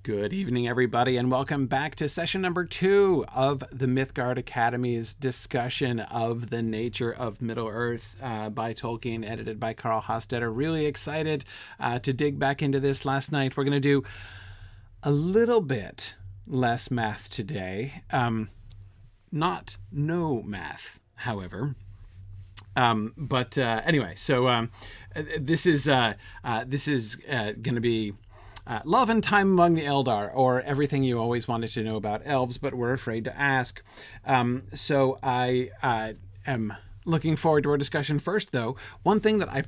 Good evening, everybody, and welcome back to session number 2 of the Mythgard Academy's discussion of the nature of Middle-earth by Tolkien, edited by Carl Hostetter. Really excited to dig back into this last night. We're going to do a little bit less math today. Not no math, however. Anyway, so this is going to be Love and Time Among the Eldar, or everything you always wanted to know about elves, but were afraid to ask. So I am looking forward to our discussion. First, though, one thing that I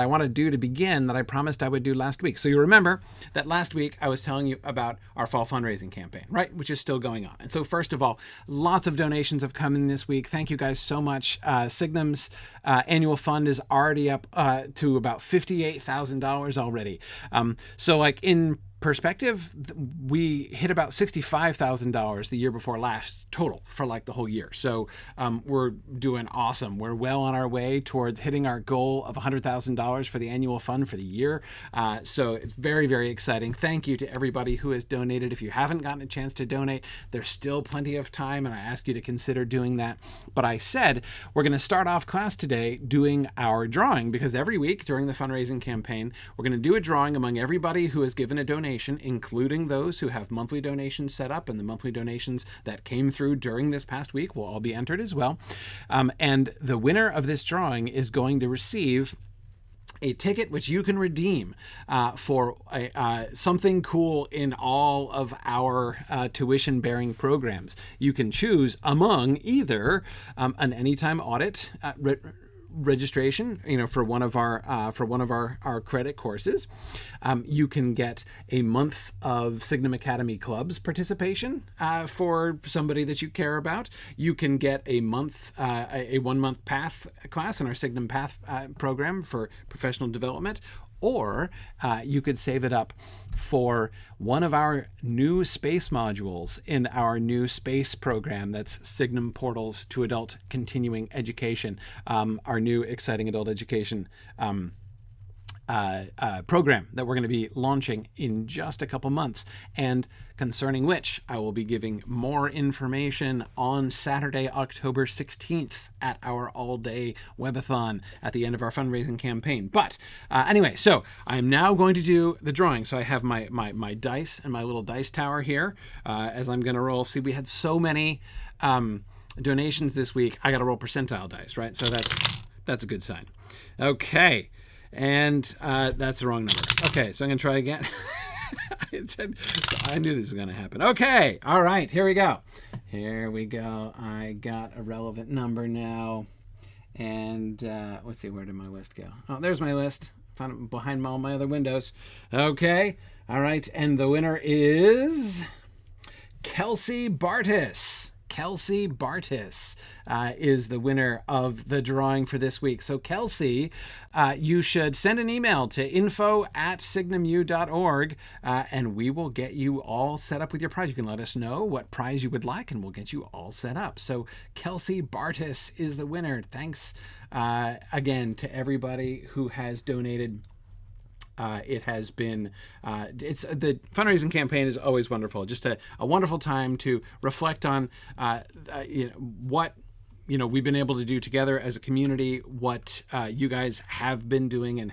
want to do to begin that I promised I would do last week. So you remember that last week I was telling you about our fall fundraising campaign, right? Which is still going on. And so first of all, lots of donations have come in this week. Thank you guys so much. Signum's annual fund is already up to about $58,000 already. So like in perspective, we hit about $65,000 the year before last total for like the whole year. So we're doing awesome. We're well on our way towards hitting our goal of $100,000 for the annual fund for the year. So it's very, very exciting. Thank you to everybody who has donated. If you haven't gotten a chance to donate, there's still plenty of time, and I ask you to consider doing that. But I said we're going to start off class today doing our drawing, because every week during the fundraising campaign, we're going to do a drawing among everybody who has given a donation, including those who have monthly donations set up, and the monthly donations that came through during this past week will all be entered as well. And the winner of this drawing is going to receive a ticket which you can redeem for something cool in all of our tuition-bearing programs. You can choose among either an anytime audit registration, for one of our credit courses. You can get a month of Signum Academy Club's participation for somebody that you care about. You can get a 1 month Path class in our Signum Path program for professional development. Or you could save it up for one of our new space modules in our new space program. That's Signum Portals to Adult Continuing Education, our new exciting adult education program that we're going to be launching in just a couple months, and concerning which I will be giving more information on Saturday, October 16th at our all-day webathon at the end of our fundraising campaign. But anyway, so I'm now going to do the drawing. So I have my dice and my little dice tower here as I'm going to roll. See, we had so many donations this week. I got to roll percentile dice, right? So that's a good sign. Okay. And that's the wrong number. Okay, so I'm going to try again. I knew this was going to happen. Okay, all right, here we go. Here we go. I got a relevant number now. And let's see, where did my list go? Oh, there's my list. Found it behind all my other windows. Okay, all right, and the winner is Kelsey Bartis. Kelsey Bartis is the winner of the drawing for this week. So Kelsey, you should send an email to info@signumu.org and we will get you all set up with your prize. You can let us know what prize you would like and we'll get you all set up. So Kelsey Bartis is the winner. Thanks again to everybody who has donated. It has been, the fundraising campaign is always wonderful. Just a wonderful time to reflect on, what, we've been able to do together as a community, what you guys have been doing and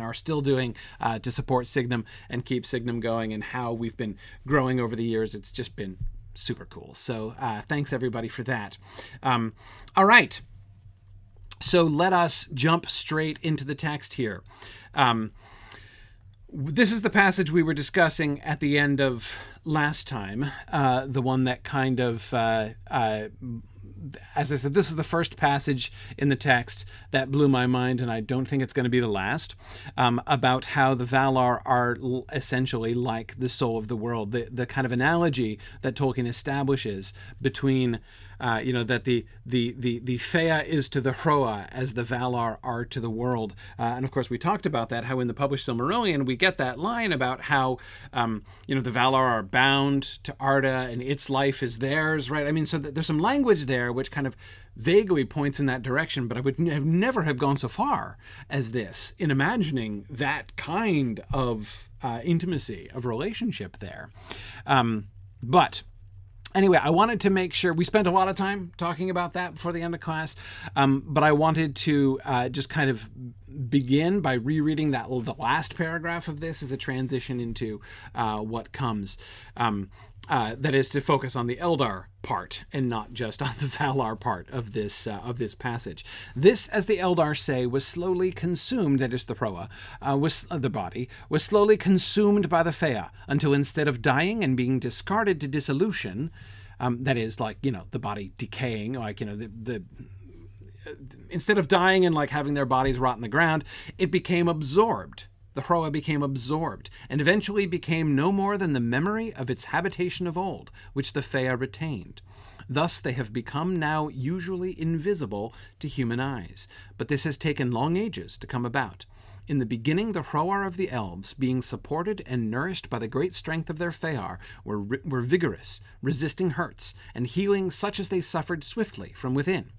are still doing to support Signum and keep Signum going, and how we've been growing over the years. It's just been super cool. So thanks everybody for that. All right. So let us jump straight into the text here. This is the passage we were discussing at the end of last time, the one that kind of, as I said, this is the first passage in the text that blew my mind, and I don't think it's going to be the last, about how the Valar are essentially like the soul of the world, the kind of analogy that Tolkien establishes between that the Fea is to the Hroa as the Valar are to the world. And of course, we talked about that, how in the published Silmarillion, we get that line about how, the Valar are bound to Arda and its life is theirs, right? I mean, so there's some language there which kind of vaguely points in that direction, but I would never have gone so far as this in imagining that kind of intimacy of relationship there. But anyway, I wanted to make sure we spent a lot of time talking about that before the end of class, but I wanted to just kind of begin by rereading the last paragraph of this as a transition into what comes. That is to focus on the Eldar part and not just on the Valar part of this passage. This, as the Eldar say, was slowly consumed, that is the Hroa, the body, was slowly consumed by the Fea, until instead of dying and being discarded to dissolution, that is the body decaying, instead of dying and having their bodies rot in the ground, it became absorbed. The Hroa became absorbed, and eventually became no more than the memory of its habitation of old, which the Fea retained. Thus they have become now usually invisible to human eyes, but this has taken long ages to come about. In the beginning, the Hroar of the Elves, being supported and nourished by the great strength of their Fear, were vigorous, resisting hurts, and healing such as they suffered swiftly from within.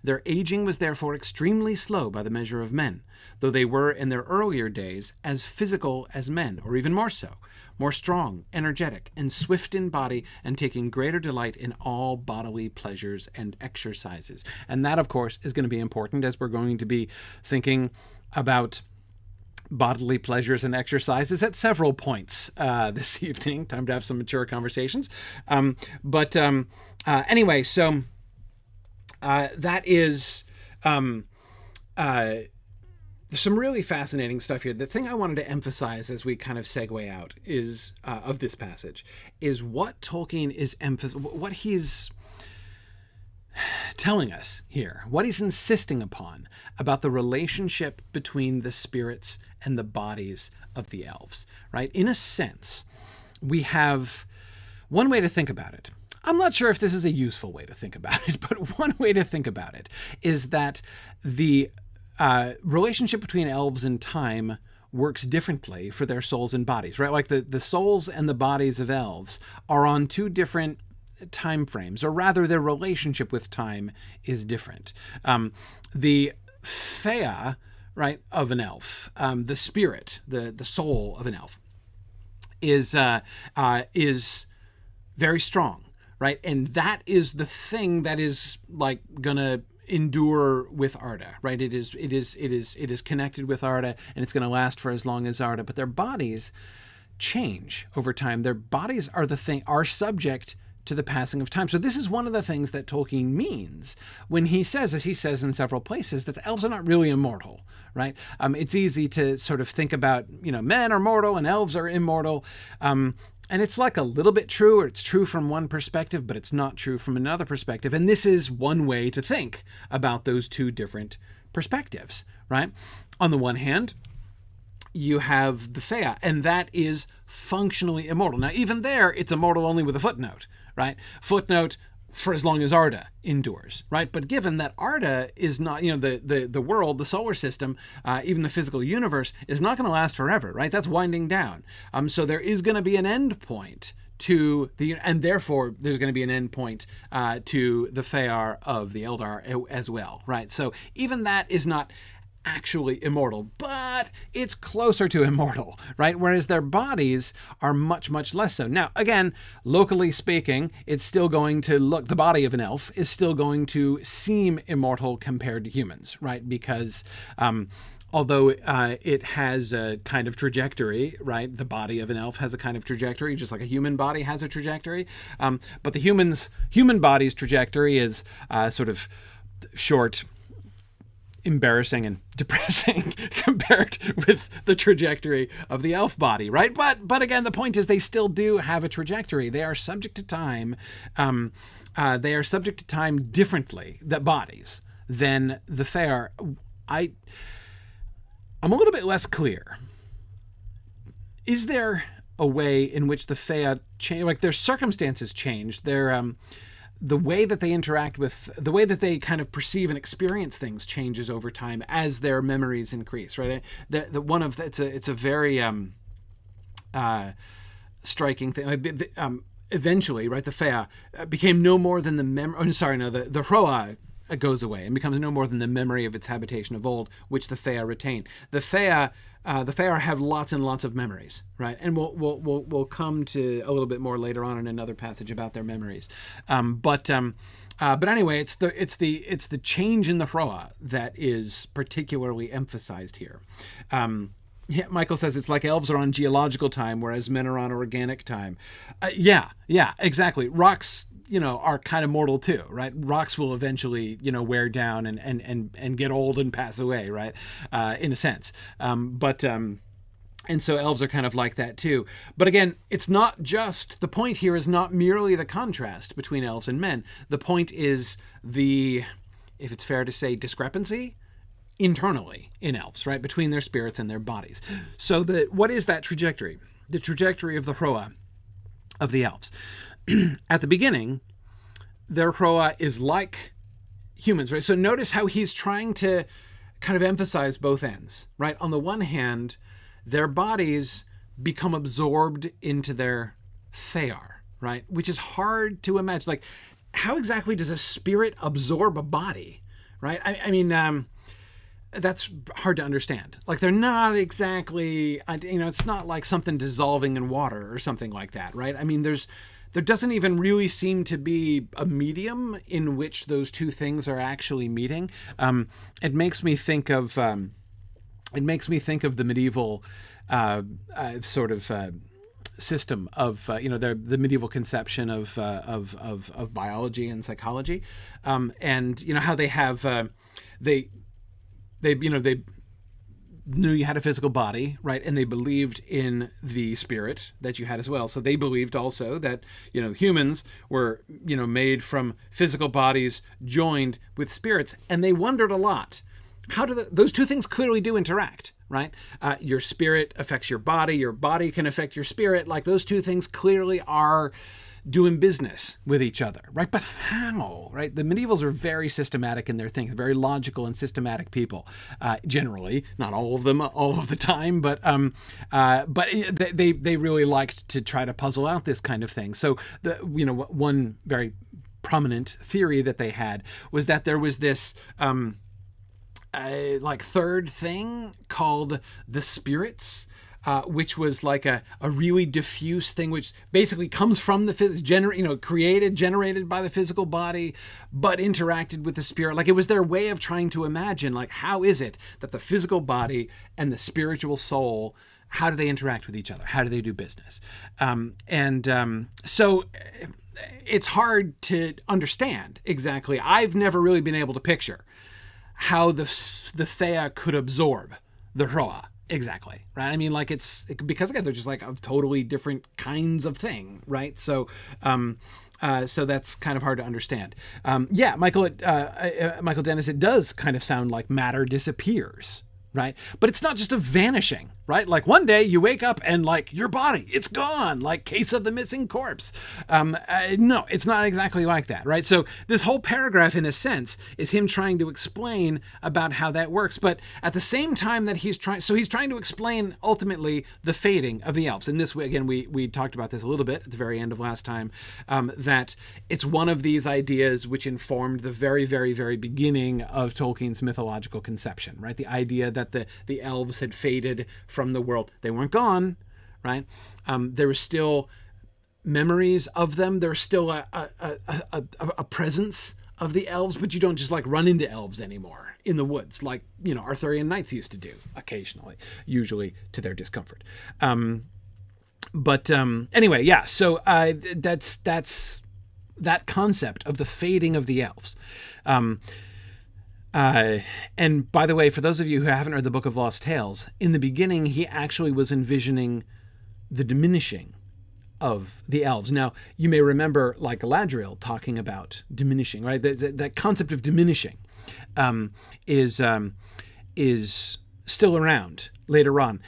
Their aging was therefore extremely slow by the measure of men, though they were in their earlier days as physical as men, or even more so, more strong, energetic, and swift in body, and taking greater delight in all bodily pleasures and exercises. And that, of course, is going to be important as we're going to be thinking about bodily pleasures and exercises at several points this evening. Time to have some mature conversations. Anyway, so that is some really fascinating stuff here. The thing I wanted to emphasize as we kind of segue out is of this passage is what Tolkien is what he's telling us here, what he's insisting upon about the relationship between the spirits and the bodies of the elves, right? In a sense, we have one way to think about it. I'm not sure if this is a useful way to think about it, but one way to think about it is that the relationship between elves and time works differently for their souls and bodies, right? Like the souls and the bodies of elves are on two different time frames, or rather their relationship with time is different. The Fea, right, of an elf, the spirit, the soul of an elf is very strong, right? And that is the thing that is gonna endure with Arda, right? It is connected with Arda, and it's going to last for as long as Arda. But their bodies change over time. Their bodies are subject to the passing of time. So this is one of the things that Tolkien means when he says, as he says in several places, that the elves are not really immortal, right? It's easy to sort of think about, men are mortal and elves are immortal. And it's a little bit true, or it's true from one perspective, but it's not true from another perspective. And this is one way to think about those two different perspectives, right? On the one hand, you have the Fea, and that is functionally immortal. Now, even there, it's immortal only with a footnote, right? Footnote, for as long as Arda endures, right? But given that Arda is not, the world, the solar system, even the physical universe is not going to last forever, right? That's winding down. So there is going to be an end point to and therefore there's going to be an end point to the Fear of the Eldar as well, right? So even that is not actually immortal, but it's closer to immortal, right? Whereas their bodies are much, much less so. Now, again, locally speaking, it's still going to the body of an elf is still going to seem immortal compared to humans, right? Because although it has a kind of trajectory, right? The body of an elf has a kind of trajectory, just like a human body has a trajectory. But the human body's trajectory is sort of short, embarrassing, and depressing compared with the trajectory of the elf body, right? But again, the point is they still do have a trajectory. They are subject to time. They are subject to time differently, the bodies, than the Fair. I'm a little bit less clear. Is there a way in which the Fea change, their circumstances changed, the way that they interact with, the way that they kind of perceive and experience things changes over time as their memories increase, right? It's a very striking thing. Eventually, right, the Fea became no more than the the Hroa goes away and becomes no more than the memory of its habitation of old, which the Fea retain. The Fea have lots and lots of memories, right? And we'll come to a little bit more later on in another passage about their memories. But anyway, it's the change in the Hroa that is particularly emphasized here. Yeah, Michael says it's like elves are on geological time, whereas men are on organic time. Yeah, exactly. Rocks, are kind of mortal too, right? Rocks will eventually, wear down and get old and pass away, right? In a sense. And so elves are kind of like that too. But again, it's not just, the point here is not merely the contrast between elves and men. The point is if it's fair to say, discrepancy internally in elves, right? Between their spirits and their bodies. So what is that trajectory? The trajectory of the Hroa of the elves. At the beginning, their Hroa is like humans, right? So notice how he's trying to kind of emphasize both ends, right? On the one hand, their bodies become absorbed into their Thear, right? Which is hard to imagine. Like, how exactly does a spirit absorb a body, right? I mean, that's hard to understand. Like, they're not exactly, it's not like something dissolving in water or something like that, right? I mean, there doesn't even really seem to be a medium in which those two things are actually meeting. It makes me think of the medieval sort of system of the medieval conception of biology and psychology, and how they have they knew you had a physical body, right? And they believed in the spirit that you had as well. So they believed also that, humans were, made from physical bodies joined with spirits. And they wondered a lot, how do those two things clearly do interact, right? Your spirit affects your body can affect your spirit. Like, those two things clearly are doing business with each other, right? But how, right? The medievals are very systematic in their thinking, very logical and systematic people, generally, not all of them all of the time, but they really liked to try to puzzle out this kind of thing. So one very prominent theory that they had was that there was this third thing called the spirits, which was like a really diffuse thing, which basically comes from the generated by the physical body, but interacted with the spirit. Like, it was their way of trying to imagine, like, how is it that the physical body and the spiritual soul, how do they interact with each other? How do they do business? So it's hard to understand exactly. I've never really been able to picture how the Thea could absorb the Hroa. Exactly, right? I mean, like, because again, they're just like of totally different kinds of thing, right? So that's kind of hard to understand. Michael Dennis, it does kind of sound like matter disappears, right? But it's not just a vanishing, right? Like, one day you wake up and, like, your body, it's gone, like Case of the Missing Corpse. No, it's not exactly like that, right? So this whole paragraph, in a sense, is him trying to explain about how that works. But at the same time that he's trying to explain ultimately the fading of the elves. In this way, again, we talked about this a little bit at the very end of last time, that it's one of these ideas which informed the very, very, very beginning of Tolkien's mythological conception, right? The idea that the elves had faded from the world. They weren't gone, right? There were still memories of them. There's still a presence of the elves, but you don't just like run into elves anymore in the woods like, Arthurian knights used to do occasionally, usually to their discomfort. Anyway, yeah, so that's that concept of the fading of the elves. And by the way, for those of you who haven't read the Book of Lost Tales, in the beginning, he actually was envisioning the diminishing of the elves. Now, you may remember, like, Galadriel talking about diminishing, right? That concept of diminishing is still around later on.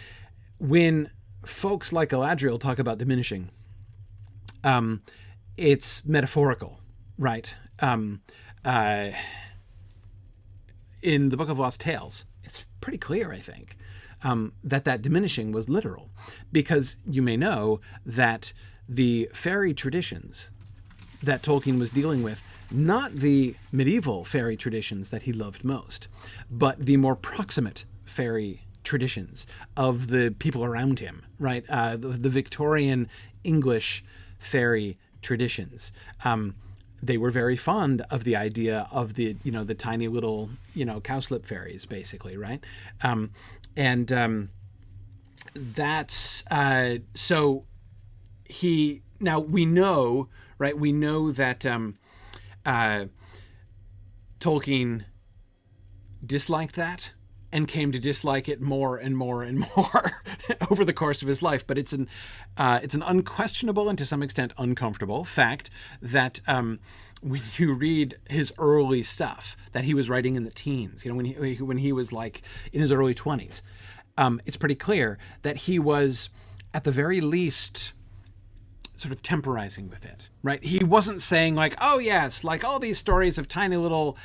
When folks like Galadriel talk about diminishing, it's metaphorical, right? Uh, in the Book of Lost Tales, it's pretty clear, I think, that diminishing was literal, because you may know that the fairy traditions that Tolkien was dealing with, not the medieval fairy traditions that he loved most, but the more proximate fairy traditions of the people around him, right? The Victorian English fairy traditions. They were very fond of the idea of the tiny little, cowslip fairies, basically, right? That's so he, now we know, right? We know that Tolkien disliked that and came to dislike it more and more and more over the course of his life. But it's an unquestionable and to some extent uncomfortable fact that when you read his early stuff that he was writing in the teens, when he was like in his early 20s, it's pretty clear that he was at the very least sort of temporizing with it, right? He wasn't saying like, oh yes, like all these stories of tiny little,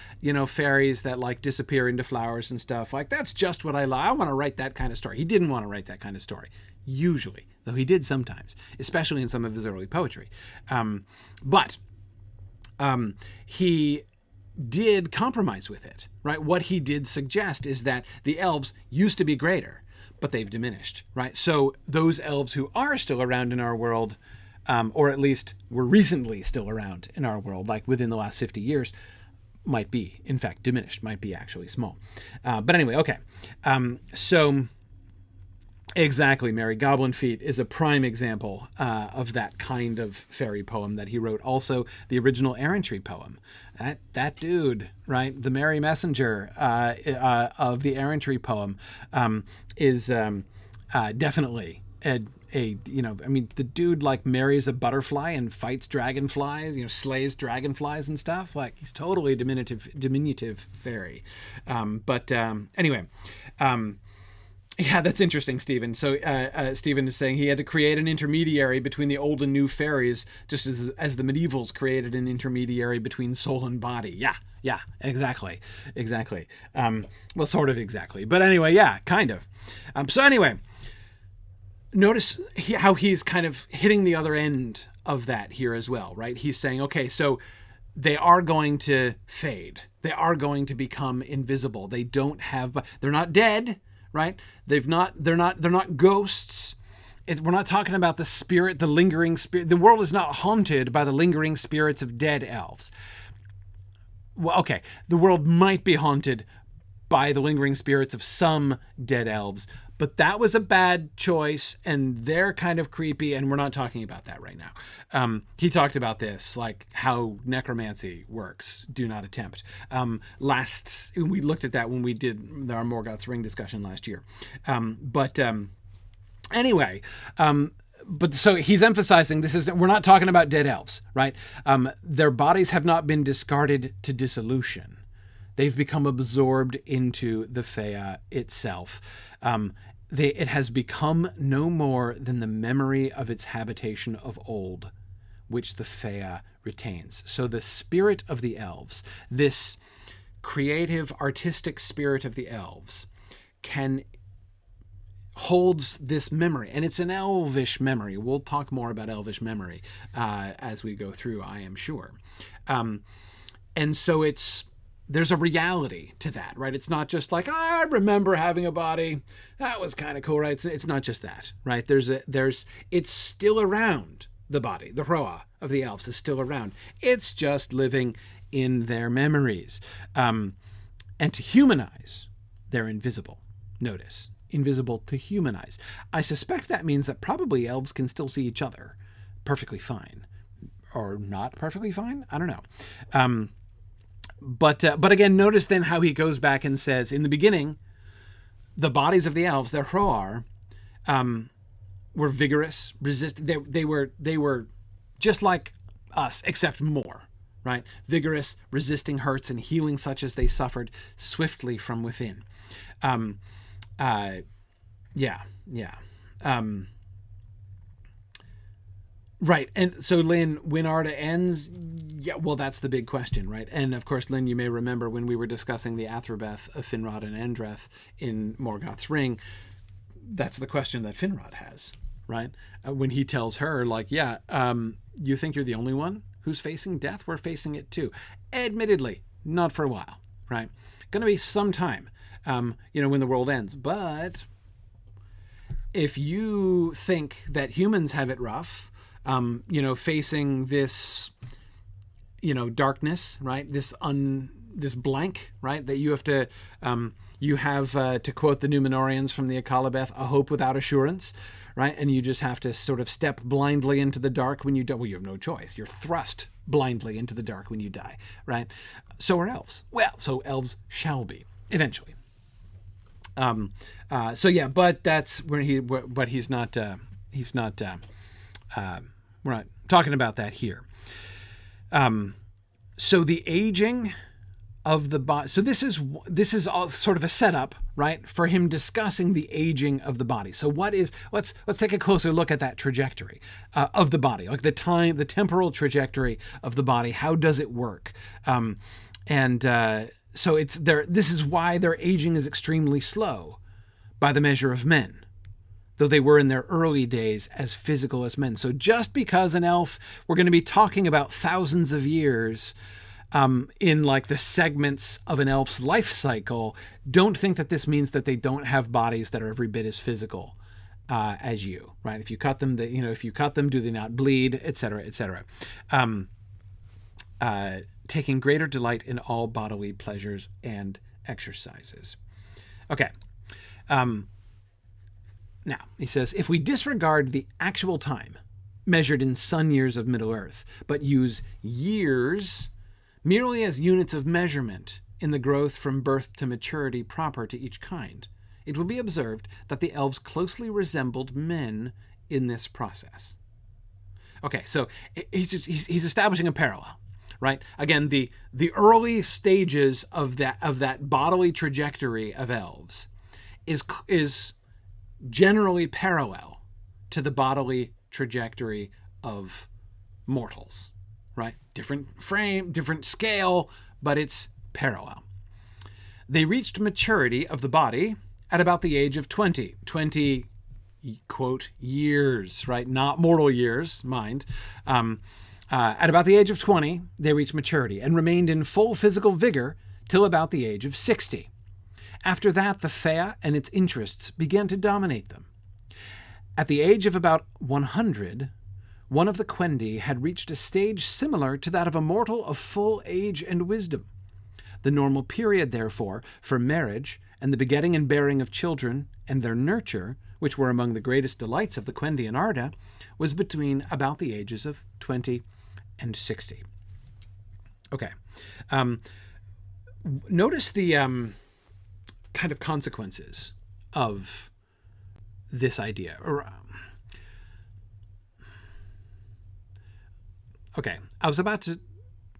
fairies that like disappear into flowers and stuff, like that's just what I want to write that kind of story. He didn't want to write that kind of story, usually, though he did sometimes, especially in some of his early poetry. But he did compromise with it, right? What he did suggest is that the elves used to be greater, but they've diminished, right? So those elves who are still around in our world, or at least were recently still around in our world, like within the last 50 years, might be, in fact, diminished, might be actually small. But anyway, okay. So exactly, Mary, Goblin Feet is a prime example of that kind of fairy poem that he wrote. Also, the original errantry poem. That dude, right, the Merry Messenger of the errantry poem is definitely the dude like marries a butterfly and fights dragonflies, slays dragonflies and stuff. Like he's totally a diminutive fairy. Anyway, yeah, that's interesting, Stephen. So Stephen is saying he had to create an intermediary between the old and new fairies, just as the medievals created an intermediary between soul and body. Yeah, exactly. Well, sort of exactly. But anyway, yeah, kind of. So anyway, notice how he's kind of hitting the other end of that here as well, right? He's saying, okay, so they are going to fade. They are going to become invisible. They're not dead, right? They're not ghosts. We're not talking about the spirit, the lingering spirit. The world is not haunted by the lingering spirits of dead elves. Well, okay, the world might be haunted by the lingering spirits of some dead elves, but that was a bad choice, and they're kind of creepy, and we're not talking about that right now. He talked about this, like how necromancy works. Do not attempt. We looked at that when we did our Morgoth's Ring discussion last year. Anyway, but so he's emphasizing we're not talking about dead elves, right? Their bodies have not been discarded to dissolution. They've become absorbed into the Fea itself. It has become no more than the memory of its habitation of old, which the Fea retains. So the spirit of the elves, this creative, artistic spirit of the elves, holds this memory, and it's an elvish memory. We'll talk more about elvish memory as we go through, I am sure. And so there's a reality to that, right? It's not just like, I remember having a body. That was kind of cool, right? It's not just that, right? It's still around, the body. The Hroa of the elves is still around. It's just living in their memories. And to humanize, they're invisible. Notice, invisible to humanize. I suspect that means that probably elves can still see each other perfectly fine. Or not perfectly fine? I don't know. But again, notice then how he goes back and says, in the beginning, the bodies of the elves, their Hroar, were vigorous, they were just like us, except more, right? Vigorous, resisting hurts and healing such as they suffered swiftly from within. Right. And so, Lynn, when Arda ends, yeah, well, that's the big question, right? And of course, Lynn, you may remember when we were discussing the Athrobeth of Finrod and Endreth in Morgoth's Ring, that's the question that Finrod has, right? When he tells her, like, yeah, you think you're the only one who's facing death? We're facing it too. Admittedly, not for a while, right? Going to be some time, when the world ends. But if you think that humans have it rough, facing this, darkness, right? This blank, right? That you have to, to quote the Númenóreans from the Akalabeth, a hope without assurance, right? And you just have to sort of step blindly into the dark when you die. Well, you have no choice. You're thrust blindly into the dark when you die, right? So are elves. Well, so elves shall be eventually. But that's where he's not, we're not talking about that here. So the aging of the body. So this is all sort of a setup, right, for him discussing the aging of the body. So let's take a closer look at that trajectory of the body, like the temporal trajectory of the body. How does it work? So it's there. This is why their aging is extremely slow by the measure of men, though they were in their early days as physical as men. So just because an elf, we're going to be talking about thousands of years in like the segments of an elf's life cycle, don't think that this means that they don't have bodies that are every bit as physical as you, right? If you cut them, do they not bleed, et cetera, et cetera. Taking greater delight in all bodily pleasures and exercises. Okay. Now, he says, if we disregard the actual time measured in sun years of Middle-earth, but use years merely as units of measurement in the growth from birth to maturity proper to each kind, it will be observed that the elves closely resembled men in this process. Okay, so he's establishing a parallel, right? Again, the early stages of that bodily trajectory of elves is generally parallel to the bodily trajectory of mortals, right? Different frame, different scale, but it's parallel. They reached maturity of the body at about the age of 20, quote, years, right? Not mortal years, mind. At about the age of 20, they reached maturity and remained in full physical vigor till about the age of 60. After that, the Fea and its interests began to dominate them. At the age of about 100, one of the Quendi had reached a stage similar to that of a mortal of full age and wisdom. The normal period, therefore, for marriage and the begetting and bearing of children and their nurture, which were among the greatest delights of the Quendi and Arda, was between about the ages of 20 and 60. Okay. Notice the kind of consequences of this idea. Okay, I was about to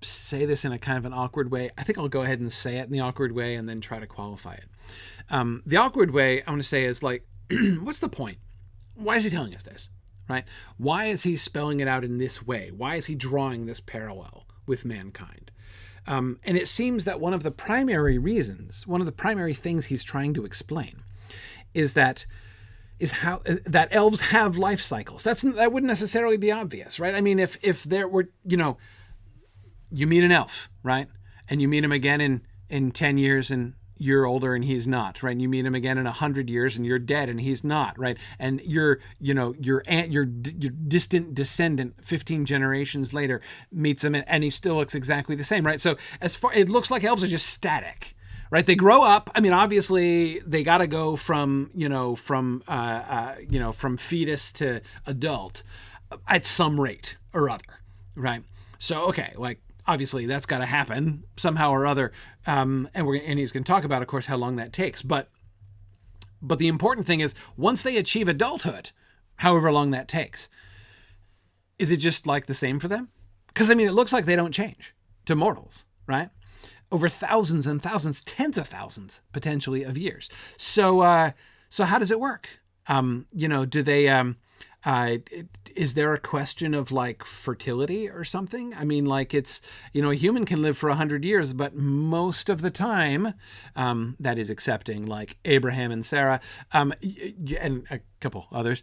say this in a kind of an awkward way. I think I'll go ahead and say it in the awkward way and then try to qualify it. The awkward way I want to say is like, what's the point? Why is he telling us this, right? Why is he spelling it out in this way? Why is he drawing this parallel with mankind? And it seems that one of the primary things he's trying to explain is how that elves have life cycles. That wouldn't necessarily be obvious, right? I mean, if there were, you meet an elf, right? And you meet him again in 10 years and you're older and he's not, right? And you meet him again in 100 years and you're dead and he's not, right? And your distant descendant 15 generations later meets him and he still looks exactly the same, right? So it looks like elves are just static, right? They grow up. I mean, obviously they got to go from fetus to adult at some rate or other, right? So, okay, like, obviously, that's got to happen somehow or other, and he's going to talk about, of course, how long that takes. But the important thing is, once they achieve adulthood, however long that takes, is it just like the same for them? Because I mean, it looks like they don't change to mortals, right? Over thousands and thousands, tens of thousands potentially of years. So how does it work? Do they is there a question of like fertility or something? I mean, like it's, a human can live for 100 years, but most of the time, that is accepting like Abraham and Sarah, and a couple others,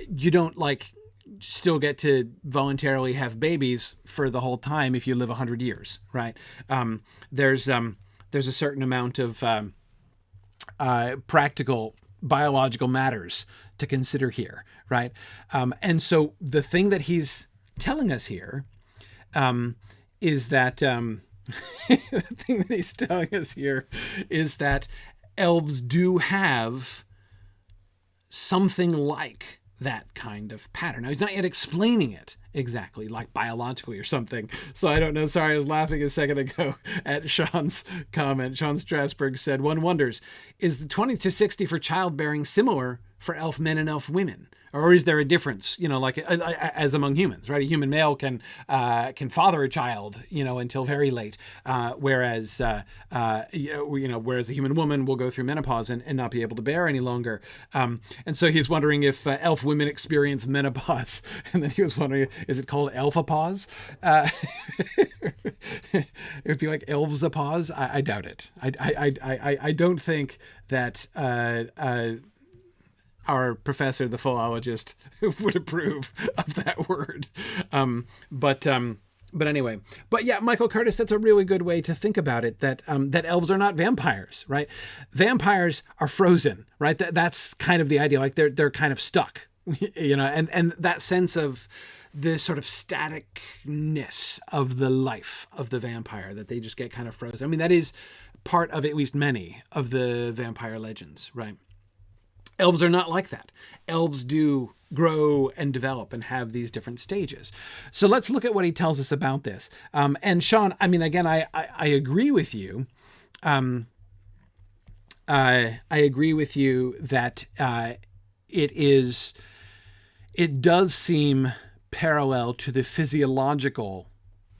you don't like still get to voluntarily have babies for the whole time if you live 100 years, right? There's a certain amount of practical biological matters to consider here, right? And so the thing that he's telling us here is that elves do have something like that kind of pattern. Now, he's not yet explaining it exactly, like biologically or something. So I don't know. Sorry, I was laughing a second ago at Sean's comment. Sean Strasberg said, one wonders, is the 20 to 60 for childbearing similar for elf men and elf women? Or is there a difference, like as among humans, right? A human male can father a child, until very late, whereas a human woman will go through menopause and not be able to bear any longer. And so he's wondering if elf women experience menopause, and then he was wondering, is it called Elfopause? It would be like Elvesopause. I doubt it. I don't think that. Our professor, the philologist, would approve of that word. But anyway, yeah, Michael Curtis, that's a really good way to think about it, that elves are not vampires, right? Vampires are frozen, right? That's kind of the idea. Like they're kind of stuck, and that sense of the sort of staticness of the life of the vampire, that they just get kind of frozen. I mean, that is part of at least many of the vampire legends, right? Elves are not like that. Elves do grow and develop and have these different stages. So let's look at what he tells us about this. And Sean, I mean, again, I agree with you. I agree with you that it does seem parallel to the physiological,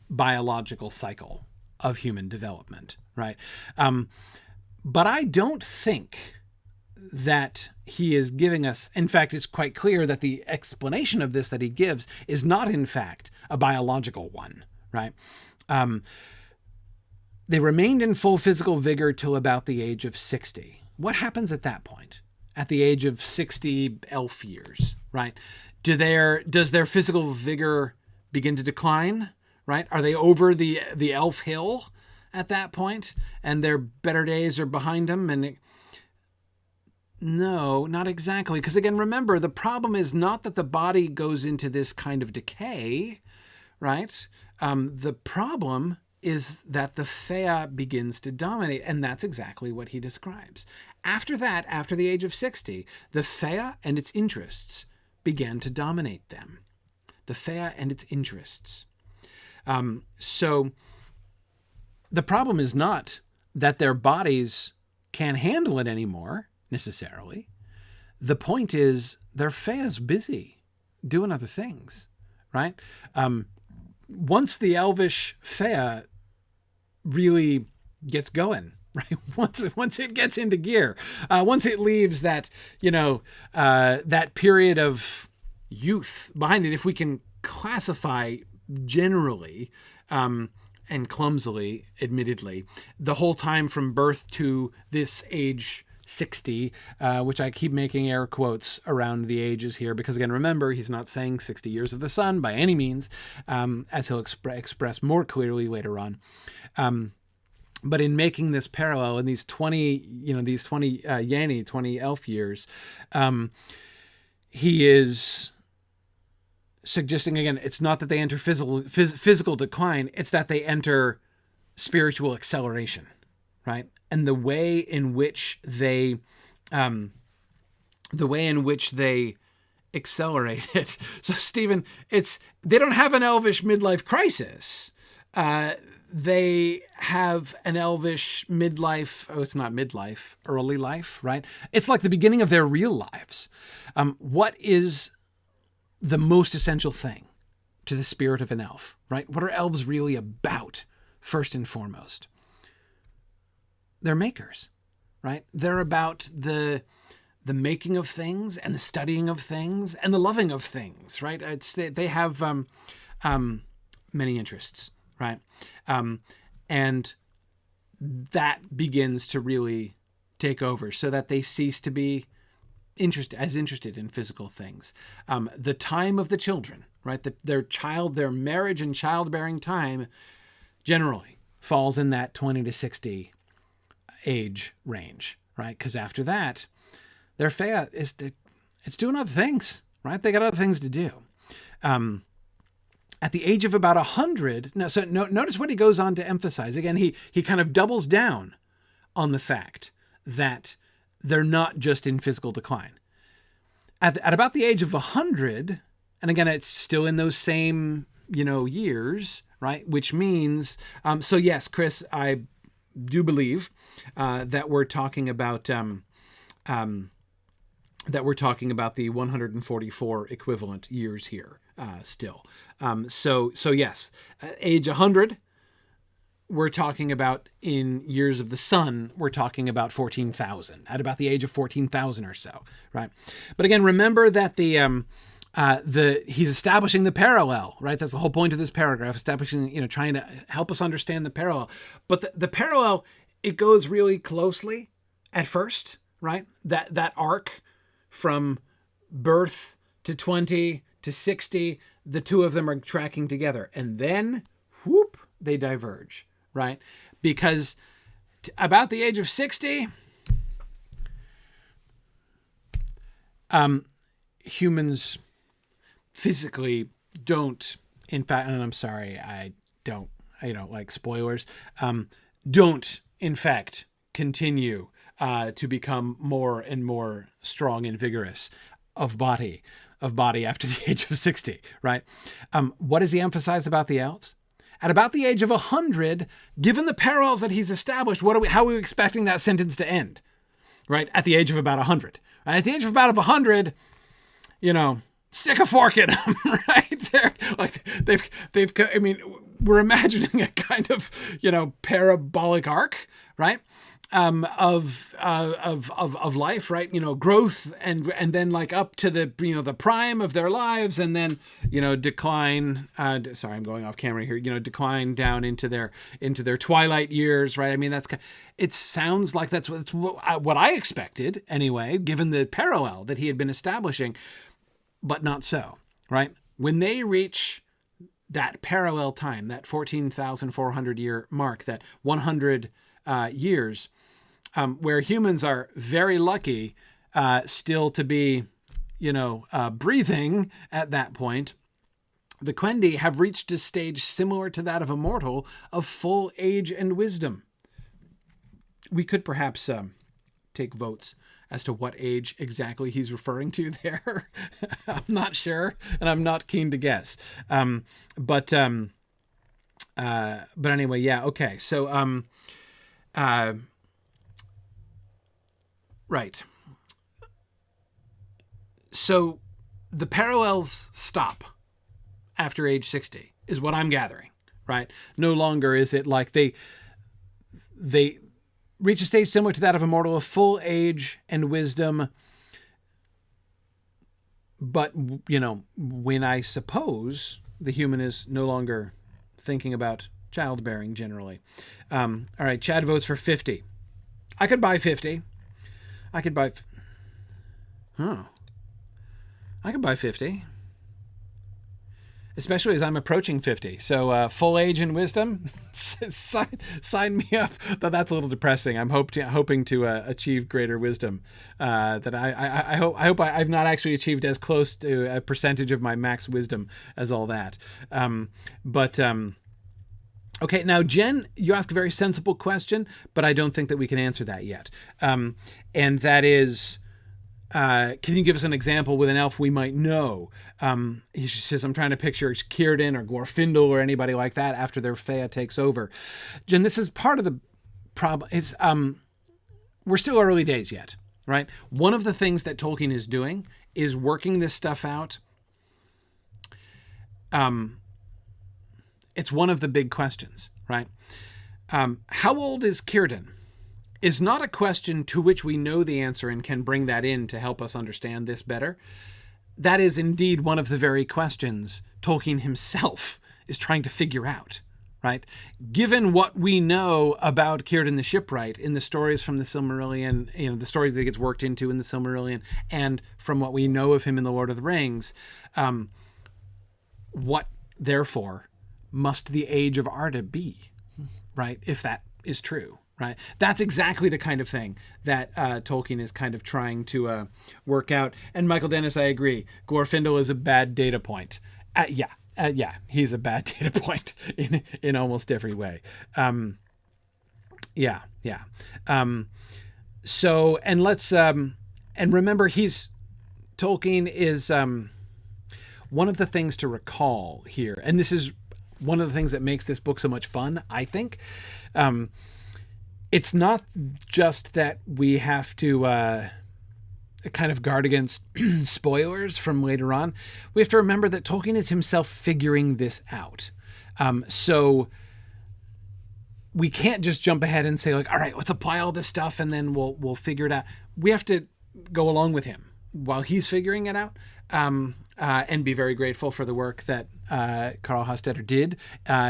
biological cycle of human development, right? But I don't think that he is giving us, in fact, it's quite clear that the explanation of this that he gives is not, in fact, a biological one, right? They remained in full physical vigor till about the age of 60. What happens at that point? At the age of 60 elf years, right? Does their physical vigor begin to decline, right? Are they over the elf hill at that point, and their better days are behind them? And no, not exactly. Because again, remember, the problem is not that the body goes into this kind of decay, right? The problem is that the Fea begins to dominate, and that's exactly what he describes. After that, after the age of 60, the Fea and its interests began to dominate them. The Fea and its interests. So the problem is not that their bodies can't handle it anymore, necessarily. The point is their Fea's busy doing other things, right? Once the elvish Fea really gets going, right? Once it gets into gear, once it leaves that, that period of youth behind it, if we can classify generally, and clumsily, admittedly, the whole time from birth to this age 60, which I keep making air quotes around the ages here, because again, remember, he's not saying 60 years of the sun by any means, as he'll express more clearly later on. But in making this parallel in these 20 Yanni, 20 elf years, he is suggesting, again, it's not that they enter physical decline, it's that they enter spiritual acceleration, right? And the way in which they accelerate it. So Stephen, they don't have an elvish midlife crisis. They have an elvish midlife. Oh, it's not midlife, early life, right? It's like the beginning of their real lives. What is the most essential thing to the spirit of an elf, right? What are elves really about, first and foremost? They're makers, right? They're about the the making of things and the studying of things and the loving of things, right? They have many interests, right? And that begins to really take over so that they cease to be interested in physical things. The time of the children, right? Their marriage and childbearing time generally falls in that 20 to 60 age range, right? Because after that, their Fea it's doing other things, right? They got other things to do. At the age of about 100, notice what he goes on to emphasize. Again, he kind of doubles down on the fact that they're not just in physical decline. At about the age of 100, and again, it's still in those same, years, right? Which means, so yes, Chris, I do believe that we're talking about the 144 equivalent years here still. So yes, age 100, we're talking about in years of the sun, we're talking about 14,000, at about the age of 14,000 or so, right? But again, remember that he's establishing the parallel, right? That's the whole point of this paragraph, establishing, trying to help us understand the parallel. But the parallel, it goes really closely at first, right? That arc from birth to 20 to 60, the two of them are tracking together. And then, whoop, they diverge, right? Because about the age of 60, humans physically don't, in fact, and I'm sorry, I don't like spoilers, don't, in fact, continue to become more and more strong and vigorous of body after the age of 60, right? What does he emphasize about the elves? At about the age of 100, given the parallels that he's established, how are we expecting that sentence to end, right? At the age of about 100. Right? At the age of about 100, stick a fork in them, right? We're imagining a kind of, parabolic arc, right? Of life, right? Growth and then like up to the, the prime of their lives, and then, decline, sorry, I'm going off camera here, decline down into their twilight years, right? I mean, it sounds like that's what I expected anyway, given the parallel that he had been establishing, but not so, right? When they reach that parallel time, that 14,400 year mark, that 100 years, where humans are very lucky still to be, breathing at that point, the Quendi have reached a stage similar to that of a mortal of full age and wisdom. We could perhaps take votes as to what age exactly he's referring to there. I'm not sure, and I'm not keen to guess. But anyway, yeah, okay. So, right. So the parallels stop after age 60 is what I'm gathering, right? No longer is it like they reach a stage similar to that of a mortal of full age and wisdom. But, when I suppose the human is no longer thinking about childbearing generally. All right, Chad votes for 50. I could buy 50. I could buy 50. Especially as I'm approaching 50. So full age and wisdom, sign me up. That's a little depressing. I'm hoping to achieve greater wisdom. That I hope I've not actually achieved as close to a percentage of my max wisdom as all that. Okay, now Jen, you ask a very sensible question, but I don't think that we can answer that yet. And that is, can you give us an example with an elf we might know? He says, I'm trying to picture Cirdan or Glorfindel or anybody like that after their Fea takes over. Jen, this is part of the problem. We're still early days yet, right? One of the things that Tolkien is doing is working this stuff out. It's one of the big questions, right? How old is Cirdan is not a question to which we know the answer and can bring that in to help us understand this better. That is indeed one of the very questions Tolkien himself is trying to figure out, right? Given what we know about Cirdan the Shipwright in the stories from the Silmarillion, the stories that he gets worked into in the Silmarillion, and from what we know of him in The Lord of the Rings, what, therefore, must the Age of Arda be, right? If that is true. Right. That's exactly the kind of thing that Tolkien is kind of trying to work out. And Michael Dennis, I agree. Glorfindel is a bad data point. Yeah, he's a bad data point in almost every way. So, and let's and remember, Tolkien is one of the things to recall here, and this is one of the things that makes this book so much fun, I think. It's not just that we have to kind of guard against spoilers from later on. We have to remember that Tolkien is himself figuring this out. So we can't just jump ahead and say, like, all right, let's apply all this stuff and then we'll figure it out. We have to go along with him while he's figuring it out, and be very grateful for the work that Karl Hostetter did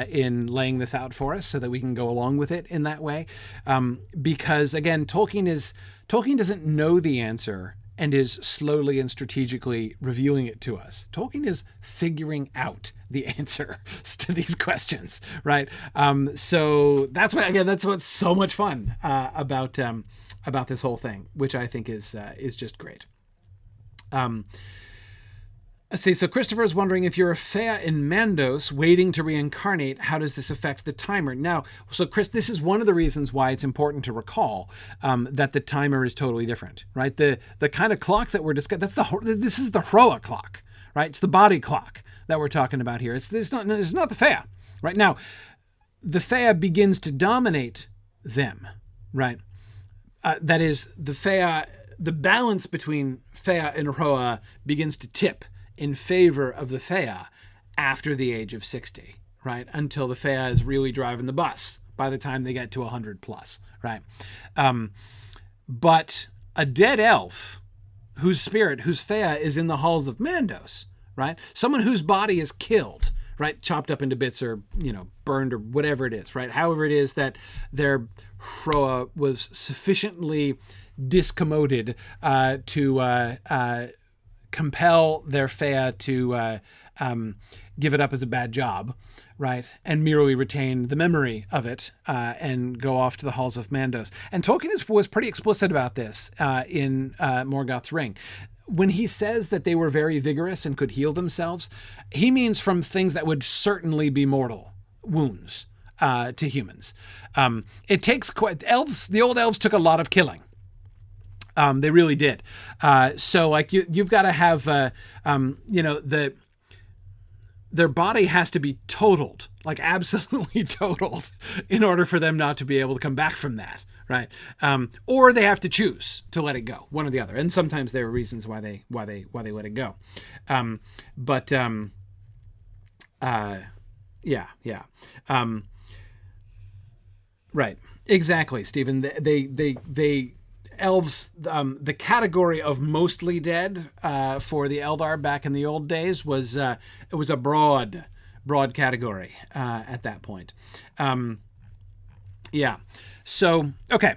in laying this out for us so that we can go along with it in that way. Because, again, Tolkien doesn't know the answer and is slowly and strategically revealing it to us. Tolkien is figuring out the answer to these questions, right? So that's why, again, that's what's so much fun about this whole thing, which I think is just great. Let's see. So Christopher is wondering, if you're a Fea in Mandos waiting to reincarnate, how does this affect the timer? Now, so Chris, this is one of the reasons why it's important to recall that the timer is totally different, right? The kind of clock that we're discussing, this is the Hroa clock, right? It's the body clock that we're talking about here. It's not the Fea, right? Now, the Fea begins to dominate them, right? That is, the balance between Fea and Hroa begins to tip in favor of the Fea after the age of 60, right? Until the Fea is really driving the bus by the time they get to 100 plus, right? But a dead elf whose Fea is in the halls of Mandos, right? Someone whose body is killed, right? Chopped up into bits or, burned or whatever it is, right? However it is that their Hroa was sufficiently discommoded to compel their Fea to give it up as a bad job, right? And merely retain the memory of it and go off to the halls of Mandos. And Tolkien was pretty explicit about this in Morgoth's Ring. When he says that they were very vigorous and could heal themselves, he means from things that would certainly be mortal wounds to humans. It takes the old elves took a lot of killing. They really did. So like you've got to have, their body has to be totaled, like absolutely totaled, in order for them not to be able to come back from that, right? Or they have to choose to let it go, one or the other. And sometimes there are reasons why they let it go. Right. Exactly, Stephen. They elves, the category of mostly dead for the Eldar back in the old days was a broad category at that point. So okay.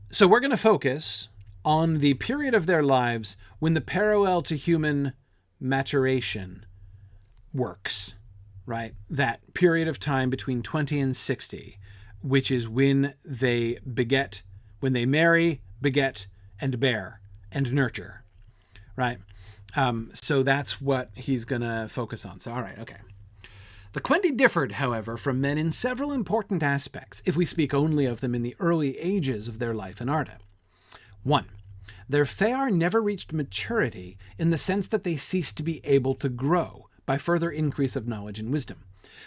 So we're going to focus on the period of their lives when the parallel to human maturation works. Right? That period of time between 20 and 60, which is when they marry, beget, and bear, and nurture. Right? So that's what he's going to focus on. So, all right, okay. The Quendi differed, however, from men in several important aspects, if we speak only of them in the early ages of their life in Arda. 1. Their Fear never reached maturity in the sense that they ceased to be able to grow by further increase of knowledge and wisdom.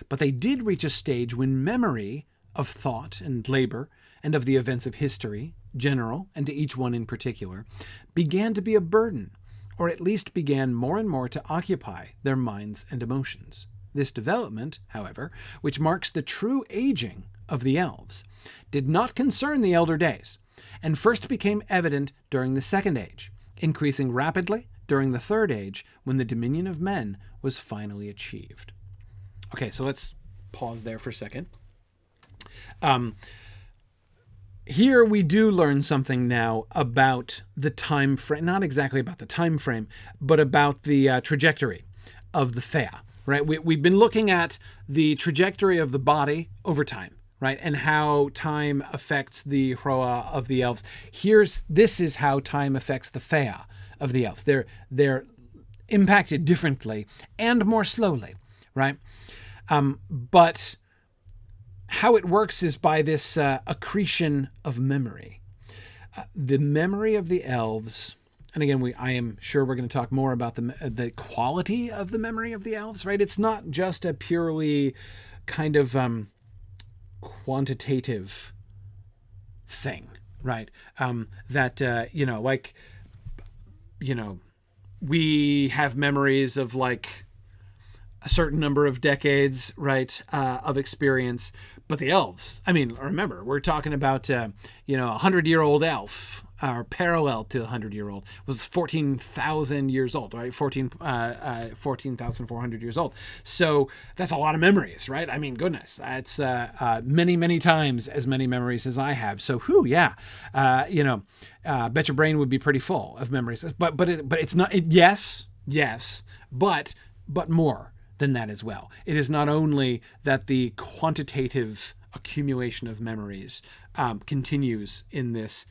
But they did reach a stage when memory of thought and labor and of the events of history, general and to each one in particular, began to be a burden, or at least began more and more to occupy their minds and emotions. This development, however, which marks the true aging of the elves, did not concern the elder days, and first became evident during the Second Age, increasing rapidly during the Third Age when the dominion of men was finally achieved. Okay, so let's pause there for a second. Here we do learn something now about the time frame, not exactly about the time frame, but about the trajectory of the Fea, right? We've been looking at the trajectory of the body over time, right? And how time affects the Hroa of the elves. This is how time affects the Fea of the elves. They're impacted differently and more slowly, right? But how it works is by this accretion of memory. The memory of the elves, and again, I am sure we're going to talk more about the quality of the memory of the elves, right? It's not just a purely kind of quantitative thing, right? We have memories of like a certain number of decades, right, of experience. But the elves, I mean, remember, we're talking about, a 100-year-old elf, or parallel to the 100-year-old, was 14,000 years old, right? 14,400 years old. So that's a lot of memories, right? I mean, goodness, that's many, many times as many memories as I have. So, bet your brain would be pretty full of memories. But it's not. Yes, but more than that as well. It is not only that the quantitative accumulation of memories continues in this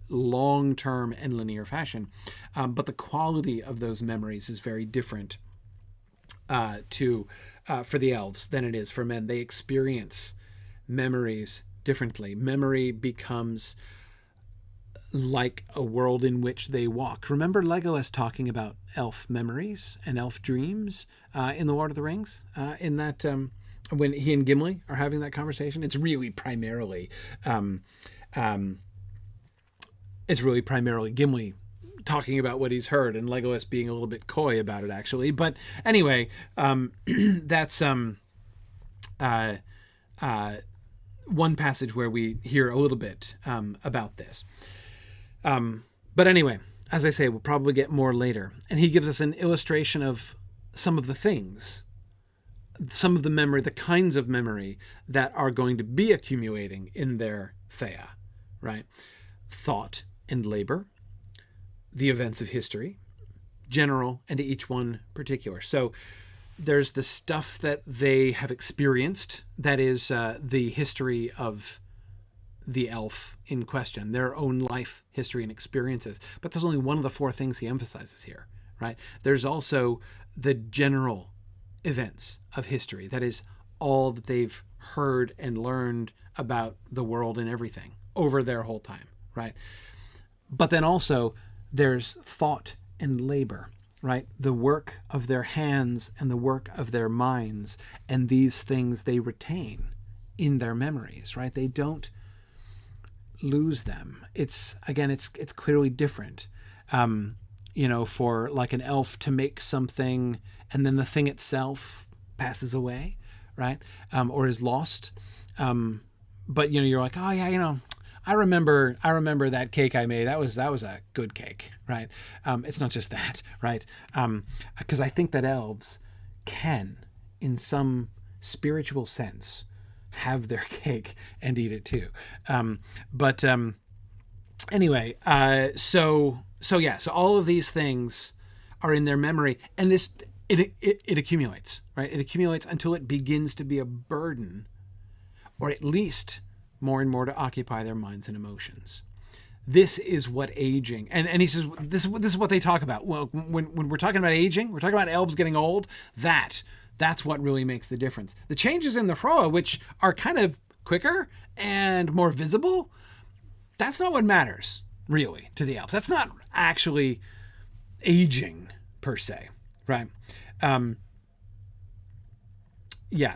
long-term and linear fashion, but the quality of those memories is very different for the elves than it is for men. They experience memories differently. Memory becomes like a world in which they walk. Remember Legolas talking about elf memories and elf dreams in The Lord of the Rings? In that when he and Gimli are having that conversation, it's really primarily Gimli talking about what he's heard and Legolas being a little bit coy about it, actually. But anyway, that's one passage where we hear a little bit about this. But anyway, as I say, we'll probably get more later. And he gives us an illustration of some of the things, some of the memory, the kinds of memory that are going to be accumulating in their Fea, right? Thought and labor, the events of history, general, and each one particular. So there's the stuff that they have experienced, that is the history of the elf in question, their own life history and experiences. But that's only one of the four things he emphasizes here, right? There's also the general events of history. That is all that they've heard and learned about the world and everything over their whole time, right? But then also there's thought and labor, right? The work of their hands and the work of their minds, and these things they retain in their memories, right? They don't lose them. It's clearly different. For like an elf to make something and then the thing itself passes away, right? Or is lost. But you're like, oh yeah, I remember that cake I made. That was a good cake, right? It's not just that, right? Because I think that elves can, in some spiritual sense, have their cake and eat it too. Anyway, so all of these things are in their memory, and it accumulates, right? It accumulates until it begins to be a burden, or at least more and more to occupy their minds and emotions. This is what aging, and he says this is what they talk about. Well, when we're talking about aging, we're talking about elves getting old. That's what really makes the difference. The changes in the Hroa, which are kind of quicker and more visible, that's not what matters, really, to the elves. That's not actually aging, per se, right?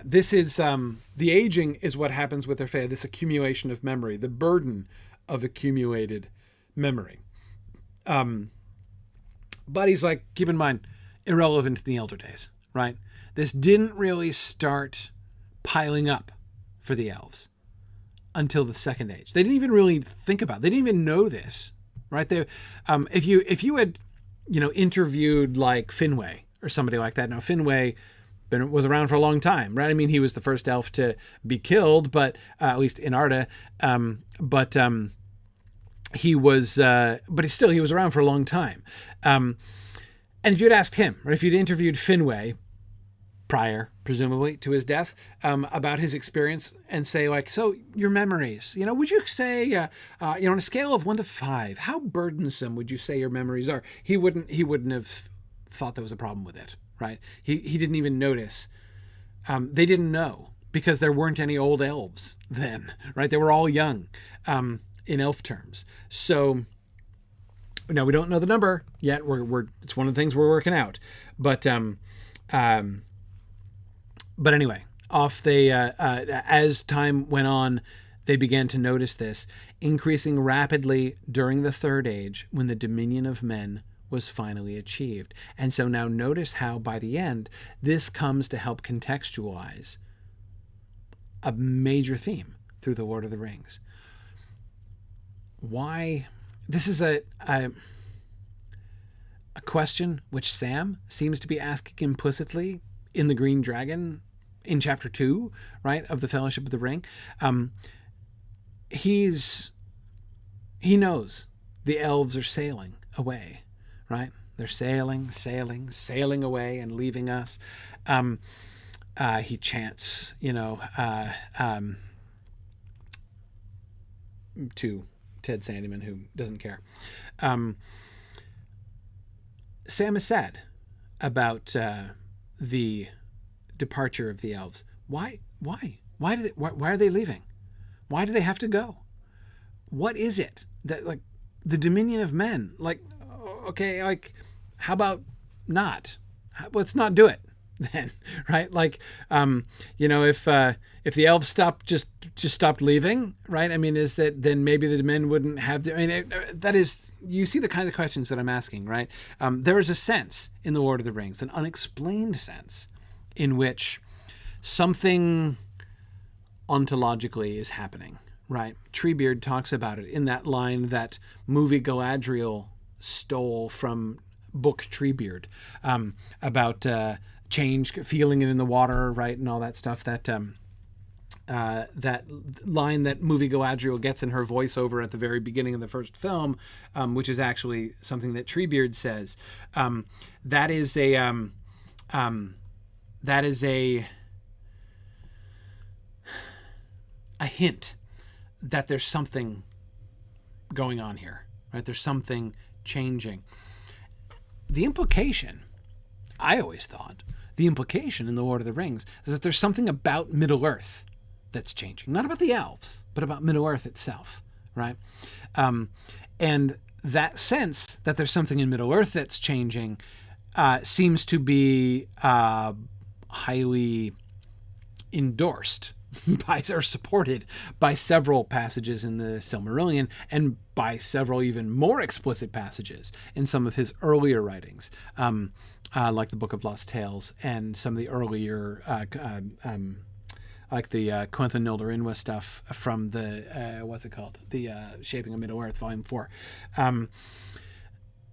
This is, the aging is what happens with their Fea, this accumulation of memory, the burden of accumulated memory. But he's like, keep in mind, irrelevant in the elder days, right? this didn't really start piling up for the elves until the Second Age. They didn't even really think about it. They didn't even know this, right? They, if you had, interviewed like Finwë or somebody like that. Now, Finwë was around for a long time, right? I mean, he was the first elf to be killed, but at least in Arda, he was around for a long time. And if you'd asked him, or if you'd interviewed Finwë prior, presumably, to his death, about his experience, and say, like, so your memories, would you say, on a scale of 1 to 5, how burdensome would you say your memories are? He wouldn't have thought there was a problem with it, right? He didn't even notice. They didn't know, because there weren't any old elves then, right? They were all young, in elf terms. So now we don't know the number yet. It's one of the things we're working out, but anyway, as time went on, they began to notice this, increasing rapidly during the Third Age, when the dominion of men was finally achieved. And so now notice how by the end, this comes to help contextualize a major theme through the Lord of the Rings. Why? This is a question which Sam seems to be asking implicitly in the Green Dragon in chapter 2, right, of the Fellowship of the Ring. He knows the elves are sailing away, right? They're sailing away and leaving us. He chants, to Ted Sandyman, who doesn't care. Sam is sad about the departure of the elves. Why are they leaving? Why do they have to go? What is it that, like, the dominion of men, like, okay, like, how about not? Let's not do it then, right? Like, if the elves stopped leaving, right? I mean, is that then maybe the men wouldn't have to, I mean, that is, you see the kind of questions that I'm asking, right? There is a sense in the Lord of the Rings, an unexplained sense, in which something ontologically is happening, right? Treebeard talks about it in that line that movie Galadriel stole from book Treebeard, about change, feeling it in the water, right, and all that stuff. That that line that movie Galadriel gets in her voiceover at the very beginning of the first film, which is actually something that Treebeard says. That is a hint that there's something going on here, right? There's something changing. The implication, I always thought, the implication in The Lord of the Rings is that there's something about Middle-earth that's changing. Not about the elves, but about Middle-earth itself, right? And that sense that there's something in Middle-earth that's changing seems to be highly endorsed by, or supported by, several passages in the Silmarillion, and by several even more explicit passages in some of his earlier writings, like the Book of Lost Tales, and some of the earlier, like the Quentin Nilder stuff from the, what's it called? The Shaping of Middle-earth, Volume 4.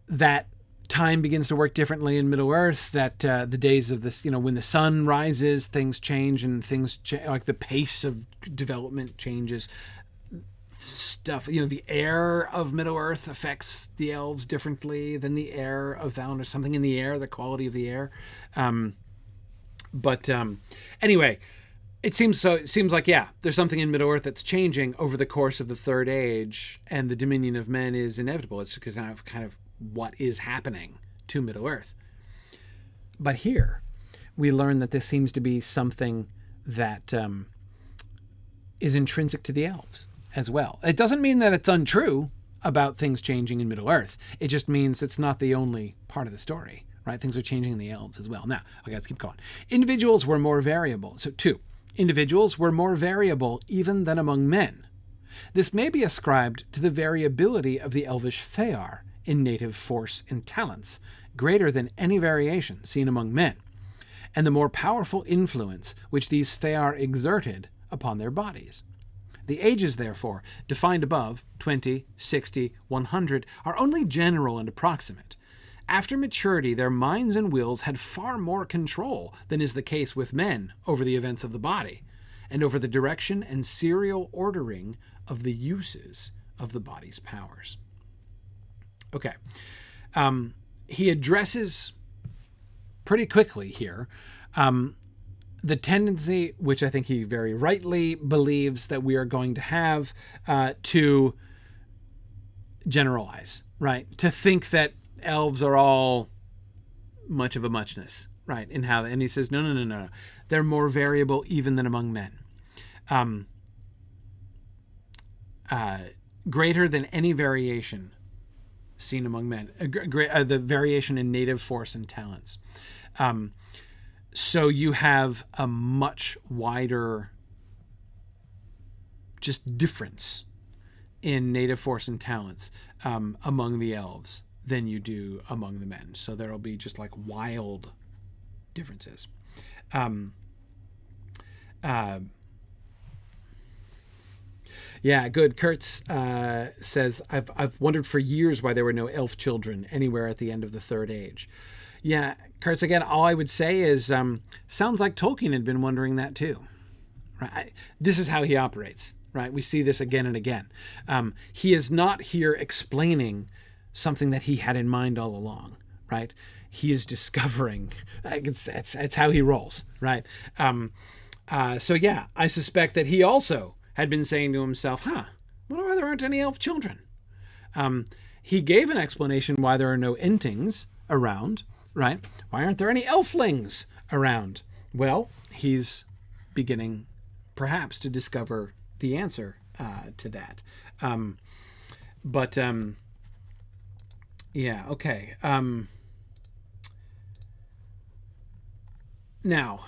That time begins to work differently in Middle-earth, that the days of this, when the sun rises, things change, and like the pace of development changes. Stuff, the air of Middle-earth affects the elves differently than the air of Valinor. Something in the air, the quality of the air. Anyway, it seems like, yeah, there's something in Middle-earth that's changing over the course of the Third Age, and the dominion of men is inevitable. It's kind of what is happening to Middle-earth. But here, we learn that this seems to be something that is intrinsic to the elves as well. It doesn't mean that it's untrue about things changing in Middle-earth. It just means it's not the only part of the story, right? Things are changing in the elves as well. Now, okay, let's keep going. Individuals were more variable. So 2, individuals were more variable even than among men. This may be ascribed to the variability of the elvish Fëanor in native force and talents, greater than any variation seen among men. and the more powerful influence which these Fear exerted upon their bodies. The ages, therefore, defined above, 20, 60, 100, are only general and approximate. After maturity, their minds and wills had far more control than is the case with men over the events of the body, and over the direction and serial ordering of the uses of the body's powers. Okay. He addresses pretty quickly here the tendency, which I think he very rightly believes that we are going to have, to generalize, right? To think that elves are all much of a muchness, right? And he says, no. They're more variable even than among men. Greater than any variation seen among men, the variation in native force and talents. So you have a much wider just difference in native force and talents among the elves than you do among the men. So there'll be just like wild differences. Yeah, good. Kurtz says, I've wondered for years why there were no elf children anywhere at the end of the Third Age. Yeah, Kurtz, again, all I would say is, sounds like Tolkien had been wondering that too. Right? This is how he operates, right? We see this again and again. He is not here explaining something that he had in mind all along, right? He is discovering. It's how he rolls, right? So yeah, I suspect that he also had been saying to himself, wonder why there aren't any elf children. He gave an explanation why there are no entings around, right? Why aren't there any elflings around? Well, he's beginning perhaps to discover the answer to that. Yeah, okay. Now,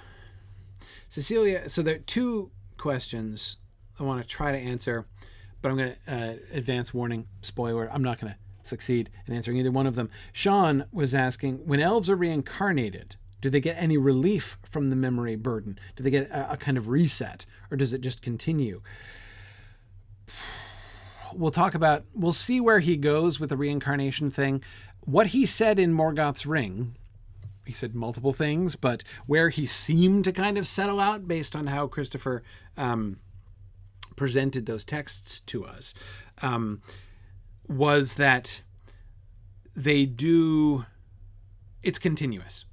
Cecilia, so there are two questions I want to try to answer, but I'm going to advance warning, spoiler, I'm not going to succeed in answering either one of them. Sean was asking, when elves are reincarnated, do they get any relief from the memory burden? Do they get a kind of reset, or does it just continue? We'll see where he goes with the reincarnation thing. What he said in Morgoth's Ring, he said multiple things, but where he seemed to kind of settle out based on how Christopher presented those texts to us, was that it's continuous.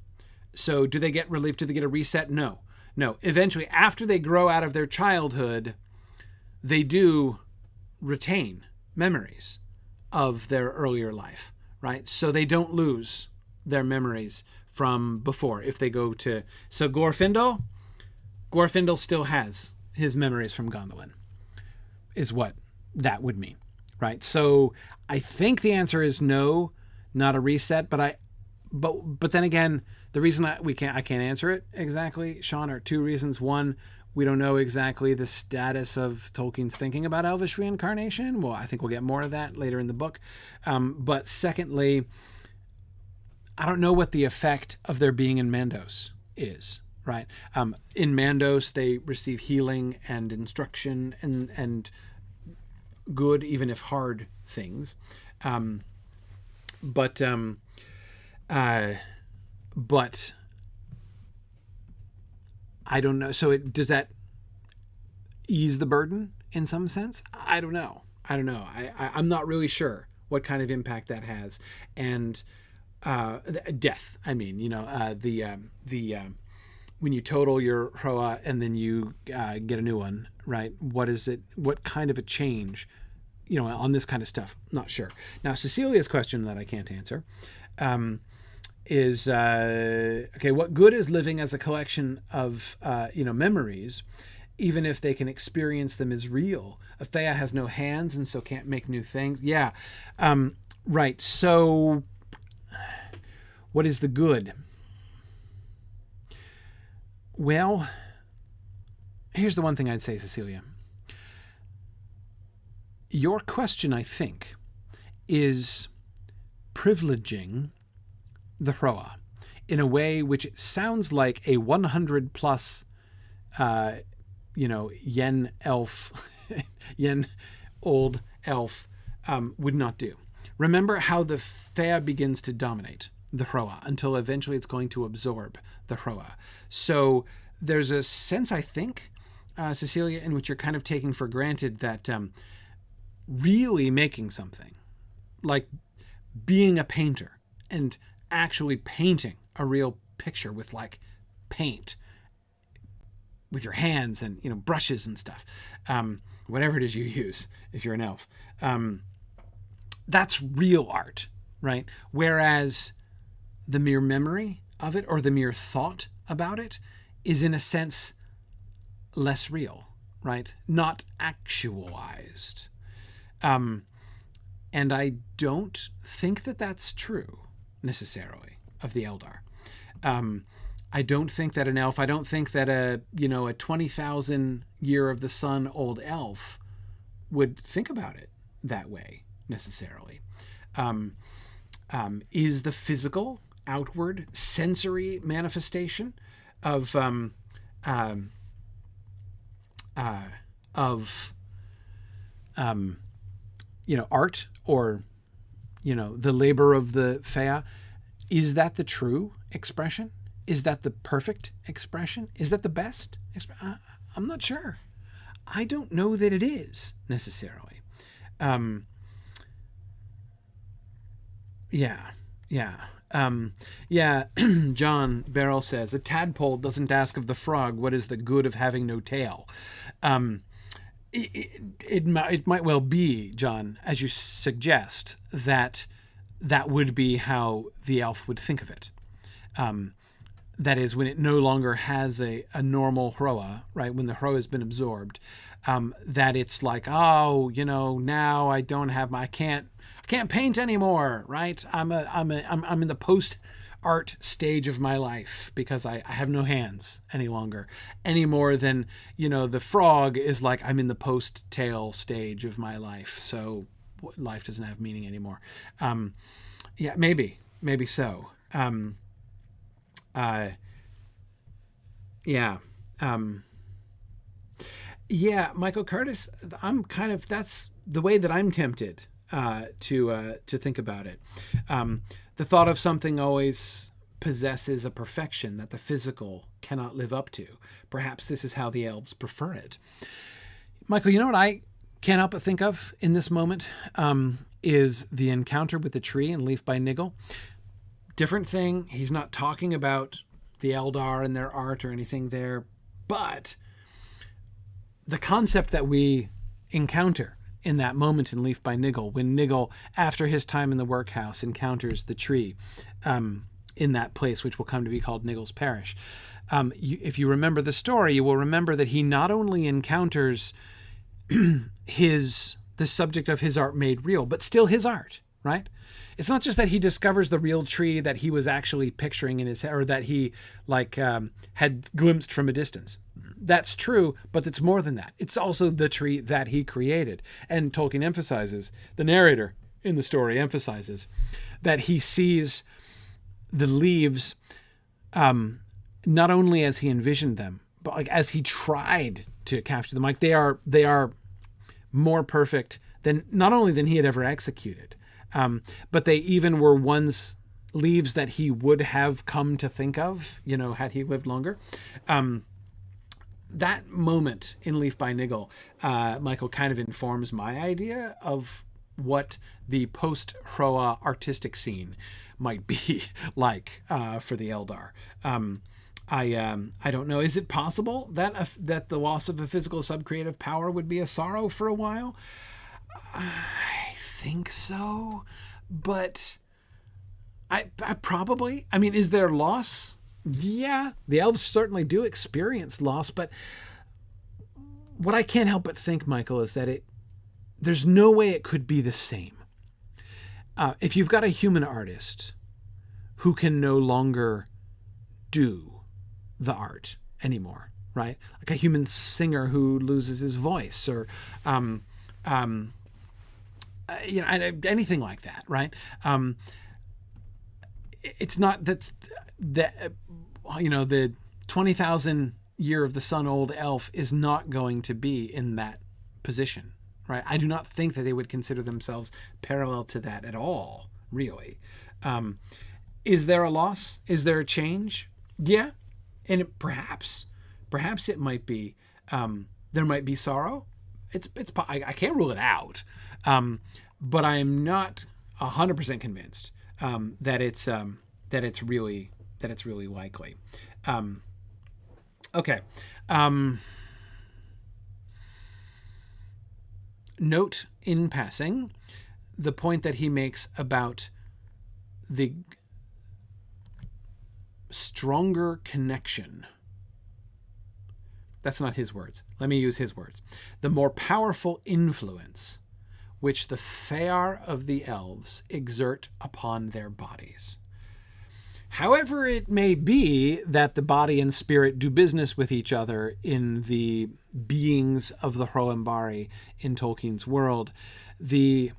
So do they get relief? Do they get a reset? No. Eventually, after they grow out of their childhood, they do retain memories of their earlier life, right? So they don't lose their memories from before. If they go to... So Glorfindel still has his memories from Gondolin, is what that would mean, right? So I think the answer is no, not a reset, but then again, the reason I can't answer it exactly, Sean, are two reasons. One, we don't know exactly the status of Tolkien's thinking about elvish reincarnation. Well, I think we'll get more of that later in the book. But secondly, I don't know what the effect of their being in Mandos is, right? In Mandos, they receive healing and instruction and good, even if hard, things. But I don't know. So does that ease the burden in some sense? I don't know. I'm not really sure what kind of impact that has. And death, I mean, when you total your Hroa and then you get a new one, right? What is it? What kind of a change, on this kind of stuff? Not sure. Now, Cecilia's question that I can't answer is, okay, what good is living as a collection of, memories, even if they can experience them as real? Athea has no hands and so can't make new things. Yeah. Right. So what is the good? Well, here's the one thing I'd say, Cecilia. Your question, I think, is privileging the Hroa in a way which sounds like a 100 plus, yen elf, yen old elf would not do. Remember how the Fea begins to dominate the Hroa until eventually it's going to absorb the Hroa. So there's a sense, I think, Cecilia, in which you're kind of taking for granted that really making something, like being a painter and actually painting a real picture with like paint, with your hands and, brushes and stuff, whatever it is you use if you're an elf, that's real art, right? Whereas the mere memory of it or the mere thought about it is in a sense less real, right? Not actualized. And I don't think that that's true necessarily of the Eldar. I don't think that an elf, I don't think that a 20,000 year of the sun old elf would think about it that way necessarily. Is the physical, outward, sensory manifestation of art or the labor of the Fea, is that the true expression? Is that the perfect expression? Is that the best? I'm not sure. I don't know that it is necessarily. John Barrel says, a tadpole doesn't ask of the frog, what is the good of having no tail? It might well be, John, as you suggest, that would be how the elf would think of it. That is, when it no longer has a normal Hroa, right? When the Hroa has been absorbed, that it's like, now I don't have I can't paint anymore, right? I'm in the post art stage of my life because I have no hands any longer, any more than, the frog is like, I'm in the post tail stage of my life. So life doesn't have meaning anymore. Maybe so. Michael Curtis, that's the way that I'm tempted to think about it. The thought of something always possesses a perfection that the physical cannot live up to. Perhaps this is how the elves prefer it. Michael, you know what I can't help but think of in this moment is the encounter with the tree in Leaf by Niggle. Different thing. He's not talking about the Eldar and their art or anything there, but the concept that we encounter in that moment in Leaf by Niggle, when Niggle, after his time in the workhouse, encounters the tree in that place, which will come to be called Niggle's Parish. If you remember the story, you will remember that he not only encounters the subject of his art made real, but still his art, right? It's not just that he discovers the real tree that he was actually picturing in his head, or that he had glimpsed from a distance. That's true, but it's more than that. It's also the tree that he created. And Tolkien emphasizes, the narrator in the story emphasizes, that he sees the leaves not only as he envisioned them, but as he tried to capture them. They are more perfect than he had ever executed. But they even were leaves that he would have come to think of, had he lived longer. That moment in Leaf by Niggle, Michael, kind of informs my idea of what the post-Hroa artistic scene might be like for the Eldar. I don't know. Is it possible that the loss of a physical subcreative power would be a sorrow for a while? I think so, but I probably. Is there loss? Yeah, the elves certainly do experience loss, but what I can't help but think, Michael, is that there's no way it could be the same. If you've got a human artist who can no longer do the art anymore, right? Like a human singer who loses his voice, or anything like that, right? it's not that the 20,000 year of the sun old elf is not going to be in that position, right? I do not think that they would consider themselves parallel to that at all, really. Is there a loss? Is there a change? Yeah. And perhaps it might be, there might be sorrow. I can't rule it out. But I am not 100% convinced, that it's really likely. Okay. Note in passing the point that he makes about the stronger connection. That's not his words. Let me use his words. The more powerful influence which the Fear of the elves exert upon their bodies. However it may be that the body and spirit do business with each other in the beings of the Hroembari in Tolkien's world, the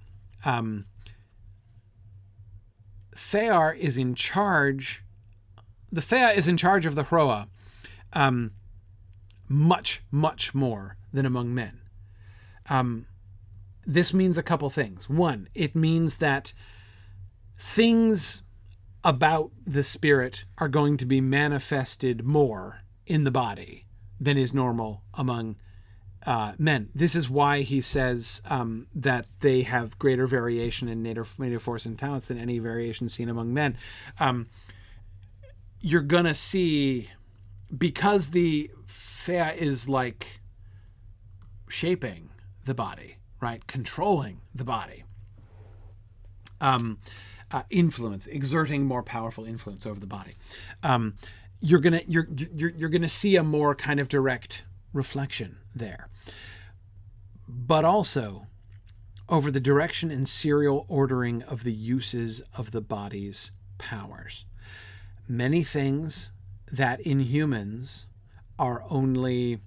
Fear is in charge. The Fear is in charge of the Hroa much, much more than among men. This means a couple things. One, it means that things about the spirit are going to be manifested more in the body than is normal among men. This is why he says that they have greater variation in native force and talents than any variation seen among men. You're going to see, because the Fea is like shaping the body, right? Controlling the body. Influence, exerting more powerful influence over the body. You're gonna see a more kind of direct reflection there, but also over the direction and serial ordering of the uses of the body's powers. Many things that in humans are only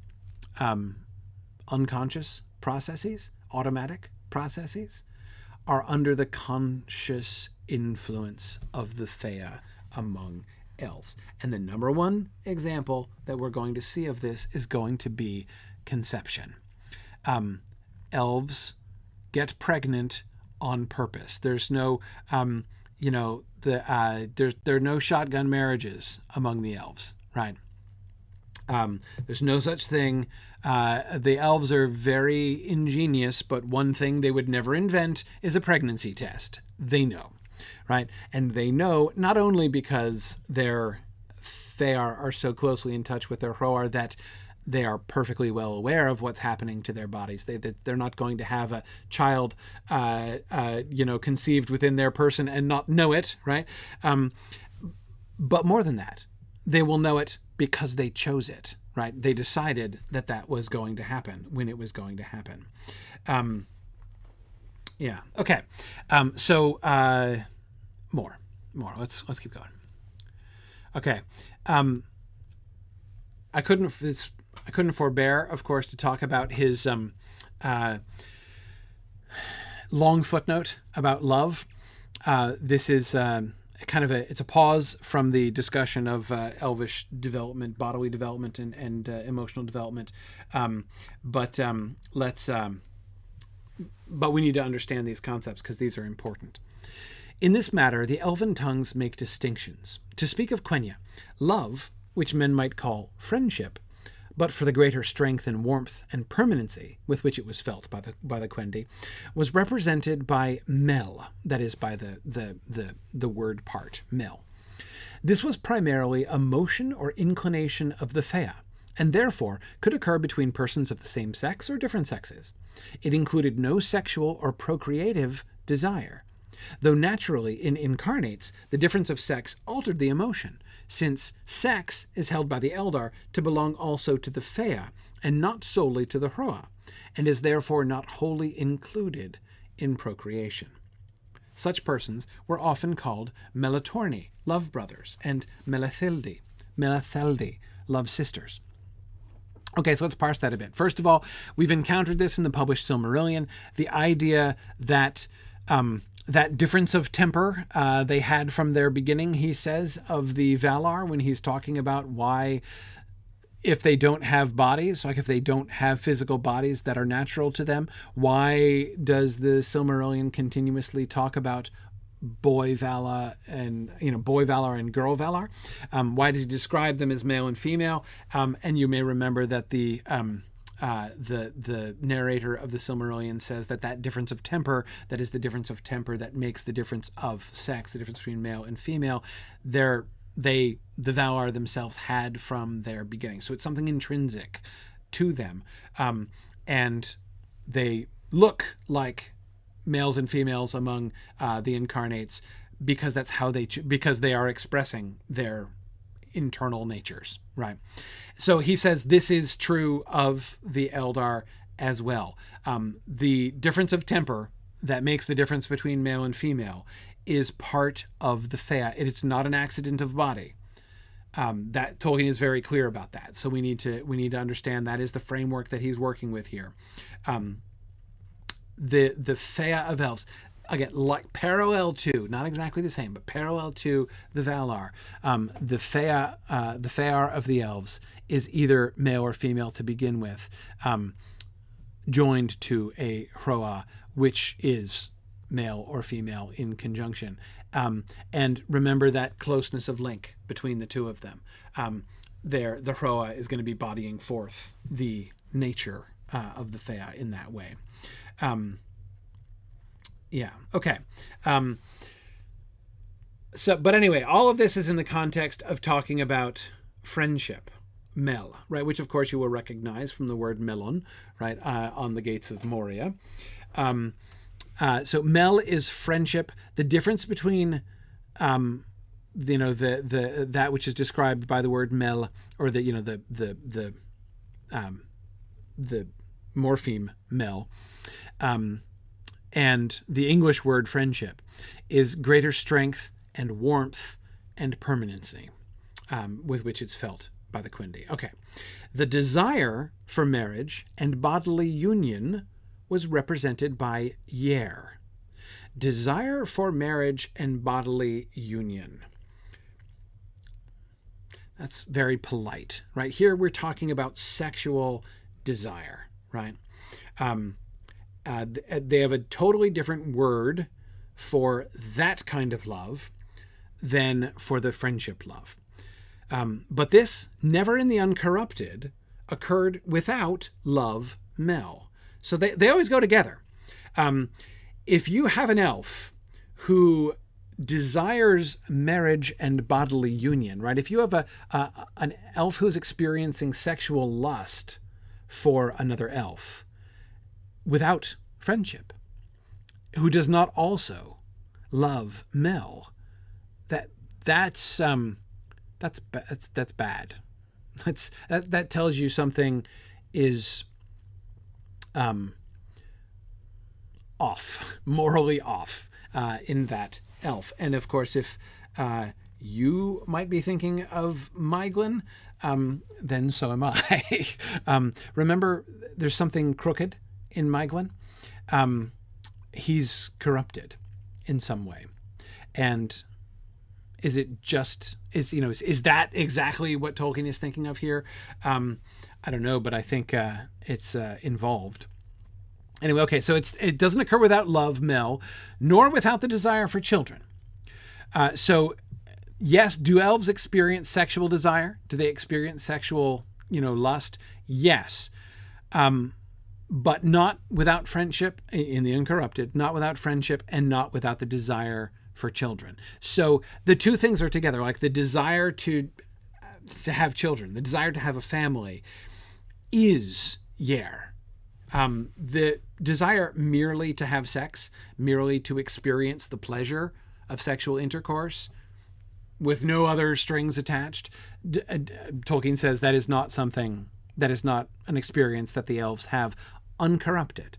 unconscious processes, automatic processes, are under the conscious influence of the Fea among elves. And the number one example that we're going to see of this is going to be conception. Elves get pregnant on purpose. There's no, there are no shotgun marriages among the elves, right? There's no such thing. The elves are very ingenious, but one thing they would never invent is a pregnancy test. They know, right? And they know not only because they are so closely in touch with their Hroar that they are perfectly well aware of what's happening to their bodies. They're not going to have a child, conceived within their person and not know it, right? But more than that, they will know it because they chose it, right? They decided that was going to happen when it was going to happen. Yeah. Okay. More. Let's keep going. Okay. I couldn't forbear, of course, to talk about his long footnote about love. This is it's a pause from the discussion of elvish development, bodily development, and emotional development. But we need to understand these concepts because these are important. In this matter, the elven tongues make distinctions. To speak of Quenya, love, which men might call friendship, but for the greater strength and warmth and permanency with which it was felt by the Quendi, was represented by mel, that is, by the word part, mel. This was primarily a motion or inclination of the Fea, and therefore could occur between persons of the same sex or different sexes. It included no sexual or procreative desire, though naturally in incarnates the difference of sex altered the emotion, since sex is held by the Eldar to belong also to the Fea, and not solely to the Hroa, and is therefore not wholly included in procreation. Such persons were often called Melatorni, love brothers, and Melatheldi, love sisters. Okay, so let's parse that a bit. First of all, we've encountered this in the published Silmarillion, the idea that That difference of temper they had from their beginning, he says, of the Valar, when he's talking about why, if they don't have bodies, like if they don't have physical bodies that are natural to them, why does the Silmarillion continuously talk about boy Valar and girl Valar? Why does he describe them as male and female? And you may remember that the narrator of the Silmarillion says that difference of temper, that is the difference of temper that makes the difference of sex, the difference between male and female, the Valar themselves had from their beginning. So it's something intrinsic to them. And they look like males and females among the incarnates because that's how because they are expressing their internal natures, right? So he says this is true of the Eldar as well. The difference of temper that makes the difference between male and female is part of the Fëa. It's not an accident of body. That Tolkien is very clear about that. So we need to understand that is the framework that he's working with here. The Fëa of Elves, again, like parallel to, not exactly the same, but parallel to the Valar, the Fëa of the Elves is either male or female to begin with, joined to a Hroa, which is male or female in conjunction. And remember that closeness of link between the two of them. The Hroa is going to be bodying forth the nature of the Fëa in that way. Yeah. Okay. But anyway, all of this is in the context of talking about friendship, Mel, right? Which of course you will recognize from the word melon, right? On the gates of Moria. So Mel is friendship. The difference between, that which is described by the word Mel, or the morpheme Mel, and the English word friendship is greater strength and warmth and permanency, with which it's felt by the Quindi. Okay. The desire for marriage and bodily union was represented by Yer. Desire for marriage and bodily union. That's very polite, right? Here we're talking about sexual desire, right? They have a totally different word for that kind of love than for the friendship love. But this, never in the Uncorrupted, occurred without love Mel. So they always go together. If you have an elf who desires marriage and bodily union, right? If you have an elf who's experiencing sexual lust for another elf without friendship, who does not also love Mel, that's bad. That tells you something is off, morally off, in that elf. And of course, if you might be thinking of Myglin, then so am I. Remember, there's something crooked in Myglin. He's corrupted in some way. And is that exactly what Tolkien is thinking of here? I don't know, but I think it's involved. Anyway, okay, so it doesn't occur without love, Mel, nor without the desire for children. So, yes, do elves experience sexual desire? Do they experience sexual, lust? Yes. But not without friendship in the Uncorrupted, not without friendship, and not without the desire for children. So the two things are together, like the desire to have children, the desire to have a family is Yer. The desire merely to have sex, merely to experience the pleasure of sexual intercourse with no other strings attached, Tolkien says that is not an experience that the elves have uncorrupted.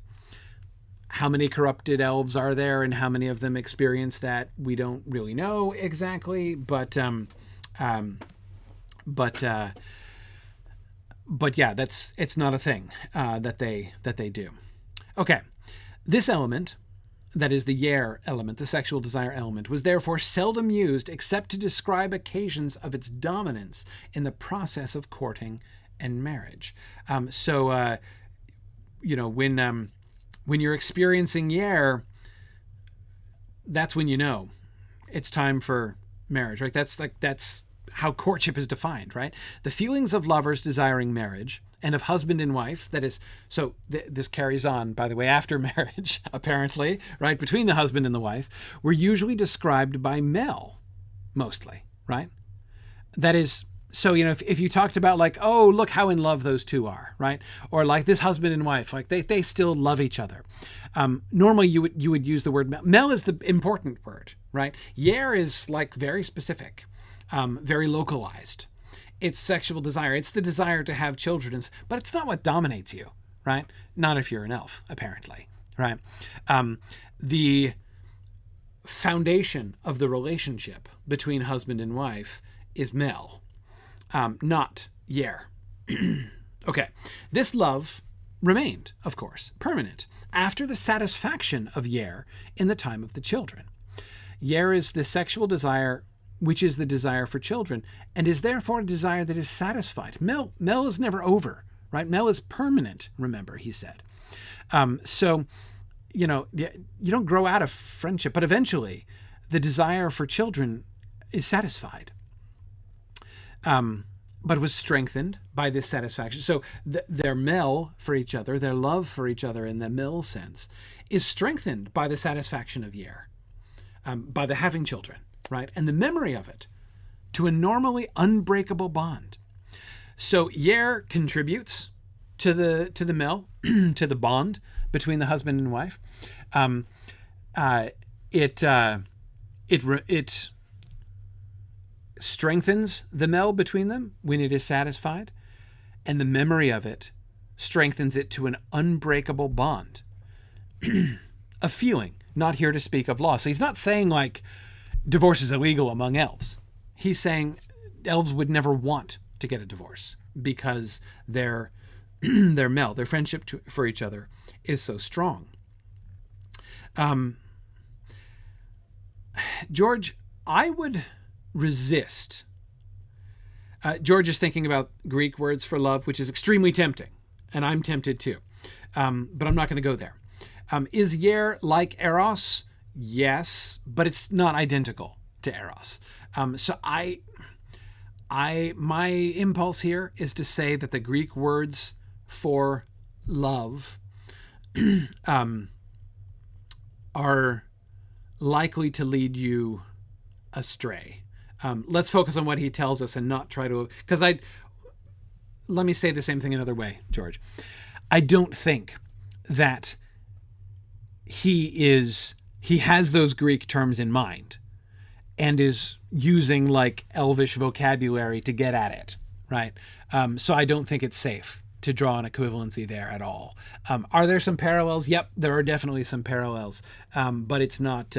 How many corrupted elves are there and how many of them experience that? We don't really know exactly, but yeah, it's not a thing that they do. Okay. This element that is the yer element, the sexual desire element, was therefore seldom used except to describe occasions of its dominance in the process of courting and marriage. When you're experiencing yer, that's when you know it's time for marriage, right? That's how courtship is defined, right? The feelings of lovers desiring marriage and of husband and wife, that is, so this carries on, by the way, after marriage, apparently, right, between the husband and the wife, were usually described by Mel, mostly, right? That is, so, if you talked about like, oh, look how in love those two are, right? Or like this husband and wife, like they still love each other. Normally you would use the word Mel. Mel is the important word, right? Yer is like very specific, very localized. It's sexual desire. It's the desire to have children, but it's not what dominates you, right? Not if you're an elf, apparently, right? The foundation of the relationship between husband and wife is Mel, not yer. Okay, this love remained, of course, permanent after the satisfaction of yer in the time of the children. Yer is the sexual desire which is the desire for children, and is therefore a desire that is satisfied. Mel is never over, right? Mel is permanent, remember, he said. So, you don't grow out of friendship, but eventually the desire for children is satisfied, but was strengthened by this satisfaction. So their Mel for each other, their love for each other in the Mel sense, is strengthened by the satisfaction of yer, by the having children. Right? And the memory of it to a normally unbreakable bond. So yer contributes to the Mel, to the bond between the husband and wife. It strengthens the Mel between them when it is satisfied, and the memory of it strengthens it to an unbreakable bond. A feeling, not here to speak of law. So he's not saying like, divorce is illegal among elves. He's saying elves would never want to get a divorce because their Mel, their friendship for each other is so strong. George, I would resist. George is thinking about Greek words for love, which is extremely tempting, and I'm tempted too. But I'm not going to go there. Is yer like eros? Yes, but it's not identical to eros. So my impulse here is to say that the Greek words for love are likely to lead you astray. Let's focus on what he tells us and not try to, because let me say the same thing another way, George. I don't think that he has those Greek terms in mind and is using like elvish vocabulary to get at it, right? So I don't think it's safe to draw an equivalency there at all. Are there some parallels? Yep, there are definitely some parallels, but it's not,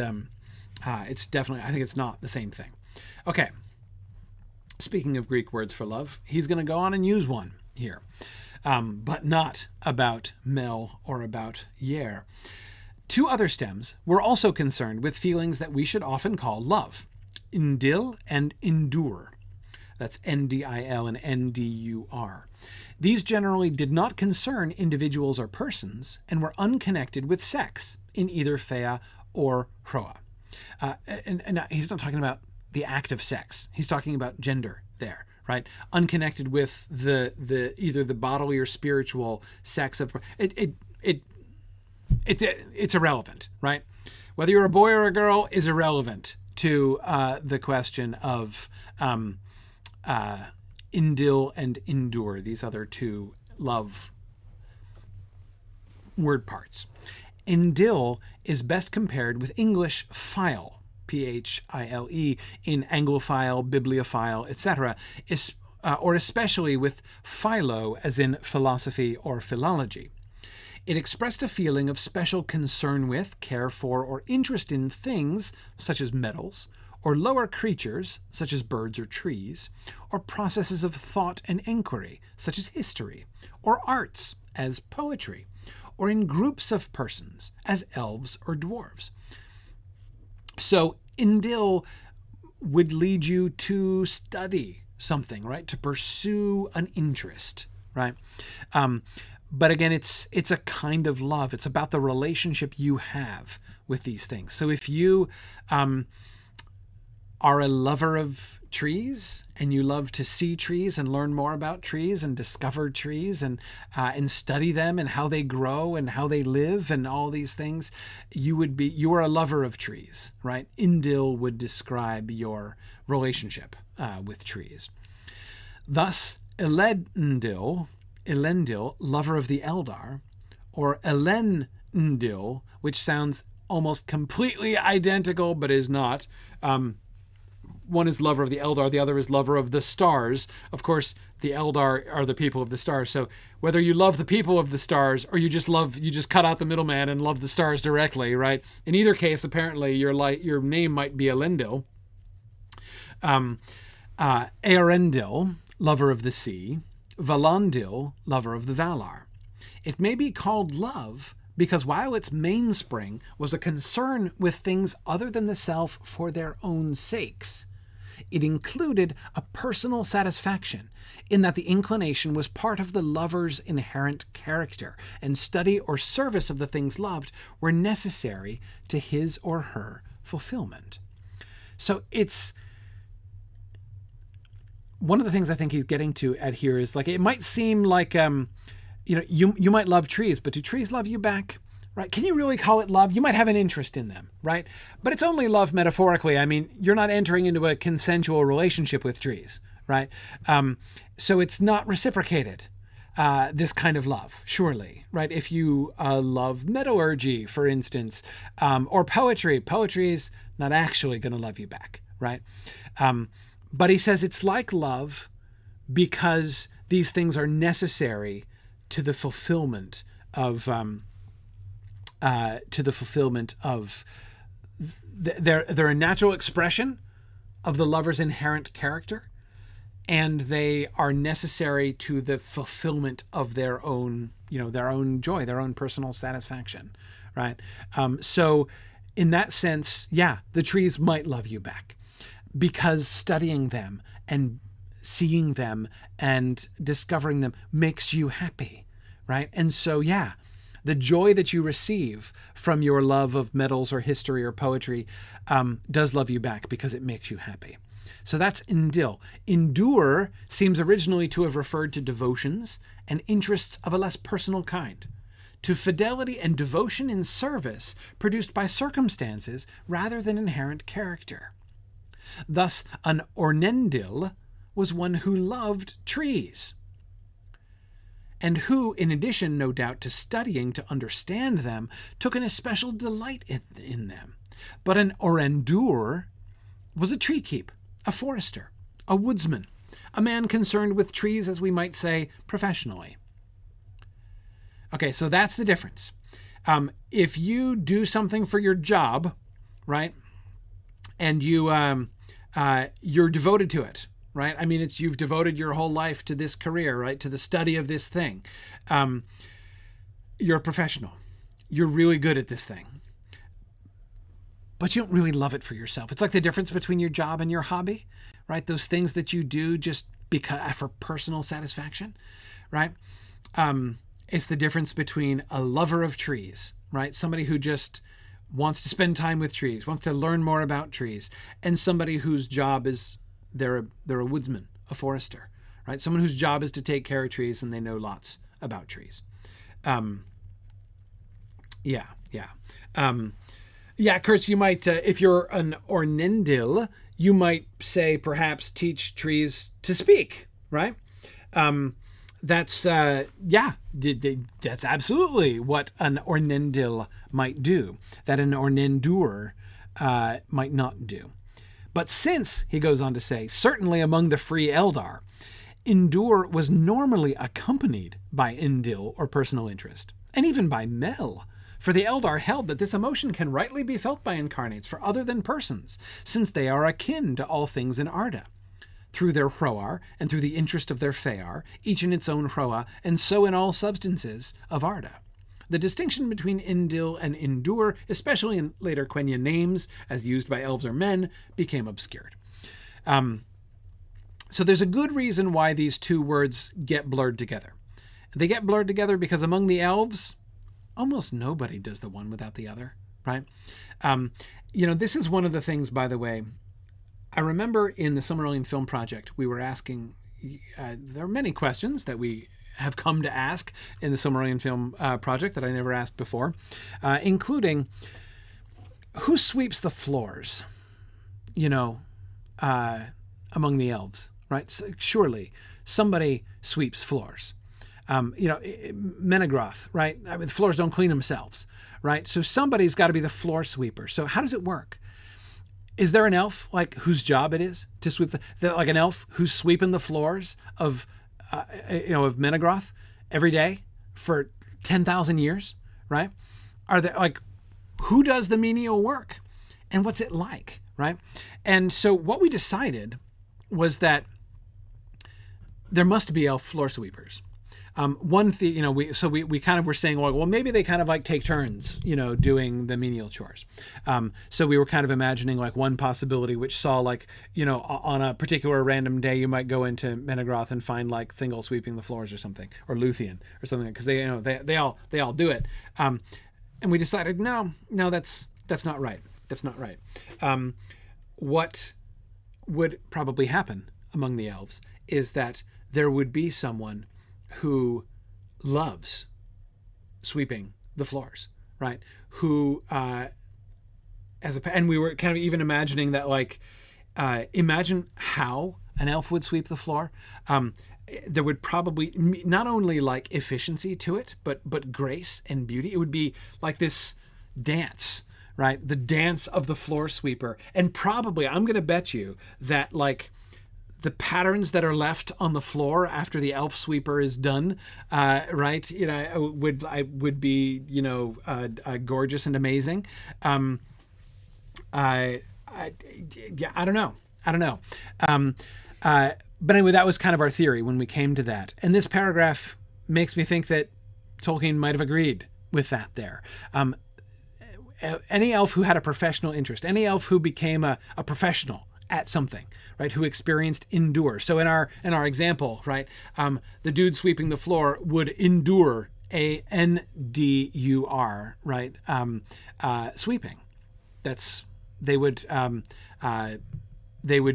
it's definitely, I think it's not the same thing. Okay, speaking of Greek words for love, he's going to go on and use one here, but not about Mel or about yer. Two other stems were also concerned with feelings that we should often call love, indil and indur. That's Ndil and Ndur. These generally did not concern individuals or persons and were unconnected with sex in either Thea or Hroa. And he's not talking about the act of sex. He's talking about gender there, right? Unconnected with the either the bodily or spiritual sex of it's irrelevant, right? Whether you're a boy or a girl is irrelevant to the question of indil and indur, these other two love word parts. Indil is best compared with English phile, phile, in Anglophile, bibliophile, etc., or especially with philo, as in philosophy or philology. It expressed a feeling of special concern with, care for, or interest in things such as metals, or lower creatures such as birds or trees, or processes of thought and inquiry such as history, or arts as poetry, or in groups of persons, as elves or dwarves. So Indil would lead you to study something, right? To pursue an interest, right? But again, it's a kind of love. It's about the relationship you have with these things. So if you are a lover of trees and you love to see trees and learn more about trees and discover trees and study them and how they grow and how they live and all these things, you are a lover of trees, right? Indil would describe your relationship with trees. Thus, Elendil, lover of the Eldar, or Elendil, which sounds almost completely identical but is not. One is lover of the Eldar, the other is lover of the stars. Of course, the Eldar are the people of the stars. So whether you love the people of the stars or you just cut out the middleman and love the stars directly, right? In either case, apparently your name might be Elendil. Earendil, lover of the sea. Valandil, lover of the Valar. It may be called love because while its mainspring was a concern with things other than the self for their own sakes, it included a personal satisfaction in that the inclination was part of the lover's inherent character, and study or service of the things loved were necessary to his or her fulfillment. So it's one of the things I think he's getting to at here is, like, it might seem like you might love trees, but do trees love you back? Right? Can you really call it love? You might have an interest in them, right? But it's only love metaphorically. I mean, you're not entering into a consensual relationship with trees, right? So it's not reciprocated, this kind of love, surely, right? If you love metallurgy, for instance, or poetry is not actually going to love you back, right? But he says it's like love because these things are necessary to the fulfillment of they're a natural expression of the lover's inherent character, and they are necessary to the fulfillment of their own joy, their own personal satisfaction, right? So in that sense, yeah, the trees might love you back because studying them and seeing them and discovering them makes you happy, right? And so, yeah, the joy that you receive from your love of metals or history or poetry does love you back because it makes you happy. So that's Indil. Endure seems originally to have referred to devotions and interests of a less personal kind, to fidelity and devotion in service produced by circumstances rather than inherent character. Thus, an Ornendil was one who loved trees, and who, in addition, no doubt, to studying to understand them, took an especial delight in them. But an Orendur was a tree keep, a forester, a woodsman, a man concerned with trees, as we might say, professionally. Okay, so that's the difference. If you do something for your job, right, and you're devoted to it, right? I mean, you've devoted your whole life to this career, right? To the study of this thing. You're a professional. You're really good at this thing. But you don't really love it for yourself. It's like the difference between your job and your hobby, right? Those things that you do just because for personal satisfaction, right? It's the difference between a lover of trees, right? Somebody who just wants to spend time with trees, wants to learn more about trees, and somebody whose job is they're a woodsman, a forester, right? Someone whose job is to take care of trees and they know lots about trees. Kurtz, you might, if you're an Ornendil, you might say perhaps teach trees to speak, right? That's absolutely what an Ornendil might do, that an Ornendur might not do. But since, he goes on to say, certainly among the free Eldar, Endure was normally accompanied by Indil or personal interest, and even by Mel, for the Eldar held that this emotion can rightly be felt by incarnates for other than persons, since they are akin to all things in Arda, through their Hroar and through the interest of their Fear, each in its own Hroa, and so in all substances of Arda. the distinction between Indil and Indur, especially in later Quenya names as used by elves or men, became obscured. So there's a good reason why these two words get blurred together. They get blurred together because among the elves, almost nobody does the one without the other, right? This is one of the things, by the way, I remember in the Silmarillion Film Project, we were asking, there are many questions that we have come to ask in the Silmarillion Film Project that I never asked before, including who sweeps the floors, among the elves, right? So surely somebody sweeps floors. Menegroth, right? I mean, the floors don't clean themselves, right? So somebody's got to be the floor sweeper. So how does it work? Is there an elf whose job it is to sweep like an elf who's sweeping the floors of Menegroth every day for 10,000 years, right? Are there who does the menial work, and what's it like, right? And so what we decided was that there must be elf floor sweepers. One thing, we kind of were saying, well, maybe they kind of take turns, doing the menial chores. So we were kind of imagining one possibility, which saw on a particular random day, you might go into Menegroth and find Thingol sweeping the floors or something, or Luthien or something, because they all do it. And we decided, no, that's not right. That's not right. What would probably happen among the elves is that there would be someone who loves sweeping the floors, right? Who, and we were kind of even imagining that, imagine how an elf would sweep the floor. There would probably not only efficiency to it, but grace and beauty. It would be this dance, right? The dance of the floor sweeper. And probably, I'm going to bet you that the patterns that are left on the floor after the elf sweeper is done, right? Would be, gorgeous and amazing. I don't know. But anyway, that was kind of our theory when we came to that. And this paragraph makes me think that Tolkien might have agreed with that there. Any elf who had a professional interest, any elf who became a professional at something, right, who experienced endure. So in our example, right, the dude sweeping the floor would endure, ANDUR, right, sweeping. They would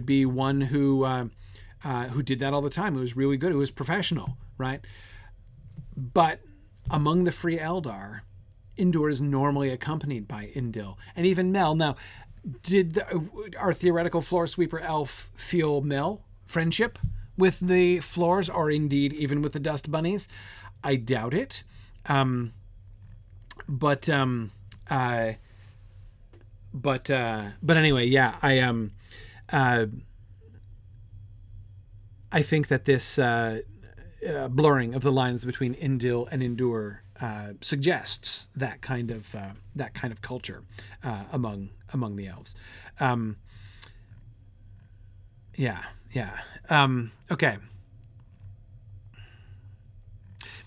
be one who did that all the time. It was really good. It was professional, right? But among the free Eldar, Endure is normally accompanied by Indil and even Mel. Now, did our theoretical floor sweeper elf feel Mel friendship with the floors, or indeed even with the dust bunnies? I doubt it. But anyway, yeah, I think that this blurring of the lines between Indil and Endure suggests that kind of culture among the elves. Okay.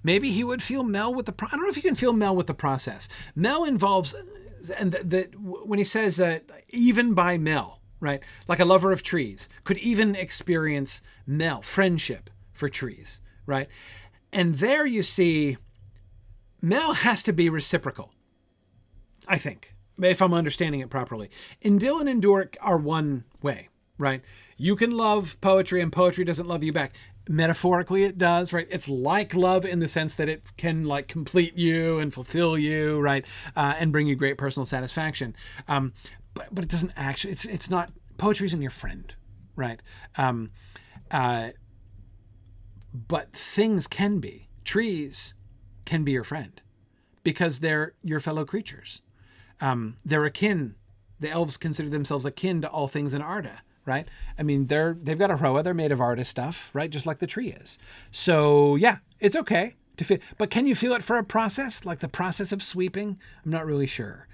Maybe he would feel Mel with the. I don't know if you can feel Mel with the process. Mel involves, and when he says even by Mel, right? Like a lover of trees could even experience Mel, friendship for trees, right? And there you see, Mel has to be reciprocal, I think, if I'm understanding it properly. Indil and Endure are one way, right? You can love poetry and poetry doesn't love you back. Metaphorically, it does, right? It's like love in the sense that it can complete you and fulfill you, right? And bring you great personal satisfaction. But it doesn't actually, it's not, poetry isn't your friend, right? But things can be. Trees can be your friend because they're your fellow creatures. They're akin. The elves consider themselves akin to all things in Arda, right? I mean, they've got a Roa. They're made of Arda stuff, right? Just like the tree is. So yeah, it's okay to feel. But can you feel it for a process, like the process of sweeping? I'm not really sure.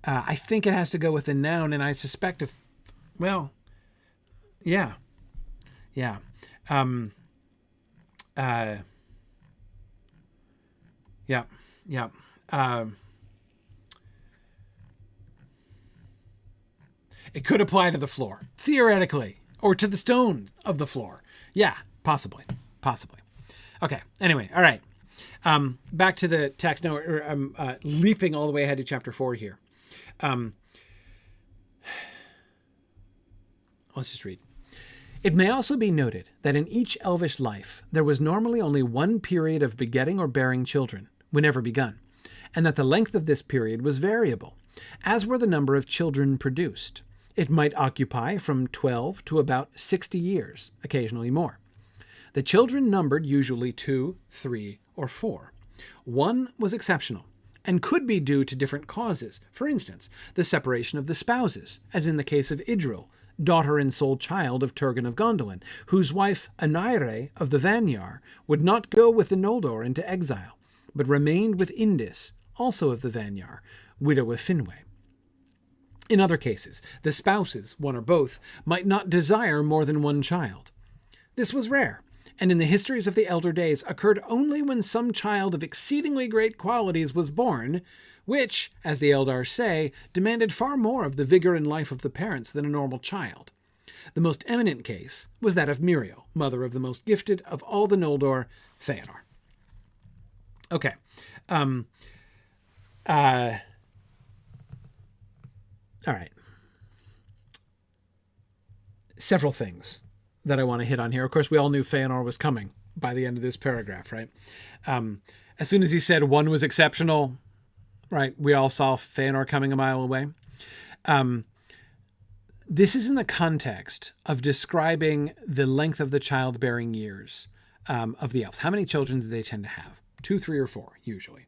I think it has to go with the noun, and I suspect yeah. Yeah. It could apply to the floor, theoretically, or to the stone of the floor. Yeah, possibly. Possibly. Okay. Anyway, all right. Back to the text. Now, I'm leaping all the way ahead to chapter 4 here. Let's just read. It may also be noted that in each elvish life, there was normally only one period of begetting or bearing children, whenever begun, and that the length of this period was variable, as were the number of children produced. It might occupy from 12 to about 60 years, occasionally more. The children numbered usually 2, 3, or 4. One was exceptional, and could be due to different causes. For instance, the separation of the spouses, as in the case of Idril, daughter and sole child of Turgon of Gondolin, whose wife Anaire of the Vanyar would not go with the Noldor into exile, but remained with Indis, also of the Vanyar, widow of Finwë. In other cases, the spouses, one or both, might not desire more than one child. This was rare, and in the histories of the elder days occurred only when some child of exceedingly great qualities was born, which, as the Eldar say, demanded far more of the vigor and life of the parents than a normal child. The most eminent case was that of Miriel, mother of the most gifted of all the Noldor, Feanor. Okay. All right. Several things that I want to hit on here. Of course, we all knew Feanor was coming by the end of this paragraph, right? As soon as he said one was exceptional, right, we all saw Feanor coming a mile away. This is in the context of describing the length of the childbearing years of the elves. How many children do they tend to have? 2, 3, or 4, usually.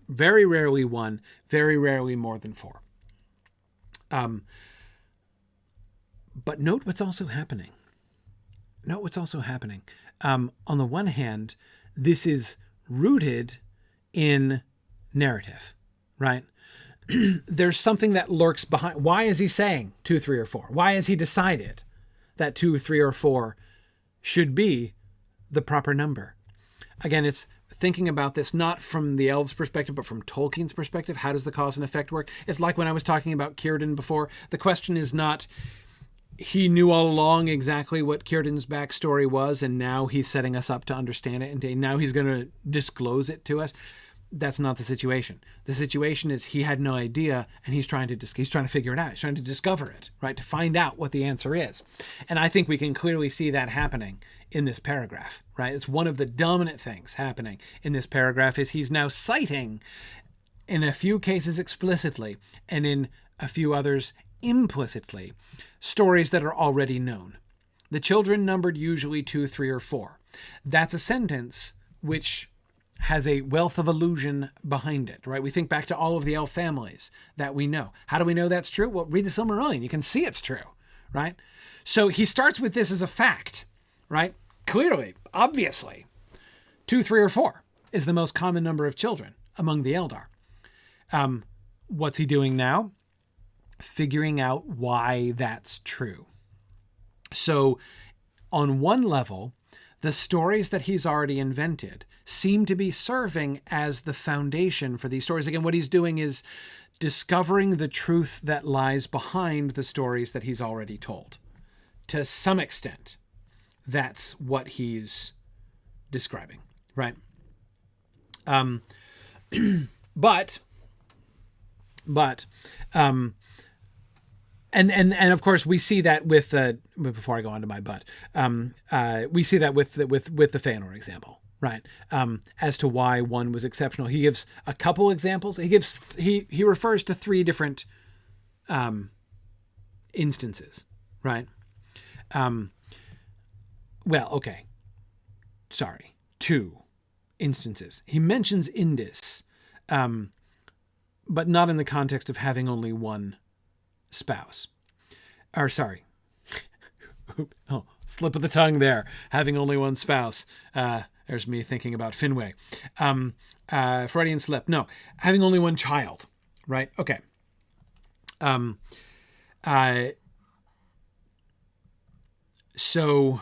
Very rarely 1, very rarely more than 4. But note what's also happening. On the one hand, this is rooted in narrative, right? There's something that lurks behind. Why is he saying 2, 3, or 4? Why has he decided that 2, 3, or 4 should be the proper number? Again, it's thinking about this not from the elves' perspective, but from Tolkien's perspective. How does the cause and effect work? It's like when I was talking about Cirdan before. The question is not, he knew all along exactly what Cirdan's backstory was, and now he's setting us up to understand it, and now he's going to disclose it to us. That's not the situation. The situation is he had no idea, and he's trying to figure it out. He's trying to discover it, right? To find out what the answer is. And I think we can clearly see that happening in this paragraph, right? It's one of the dominant things happening in this paragraph is he's now citing, in a few cases explicitly, and in a few others implicitly, stories that are already known. The children numbered usually 2, 3, or 4. That's a sentence which has a wealth of allusion behind it, right? We think back to all of the elf families that we know. How do we know that's true? Well, read the Silmarillion. You can see it's true, right? So he starts with this as a fact, right? Clearly, obviously, 2, 3, or 4 is the most common number of children among the Eldar. What's he doing now? Figuring out why that's true. So on one level, the stories that he's already invented seem to be serving as the foundation for these stories. Again, what he's doing is discovering the truth that lies behind the stories that he's already told. To some extent, that's what he's describing, right? But And of course we see that with before I go on to my we see that with the Feanor example, right? As to why one was exceptional. He gives a couple examples. He refers to 3 different instances, right? Well, okay. Sorry. 2 instances. He mentions Indis, but not in the context of having only one spouse. Or sorry. Oh, slip of the tongue there. Having only one spouse. There's me thinking about Finwë. Freudian slip. No, having only one child. Right? Okay. So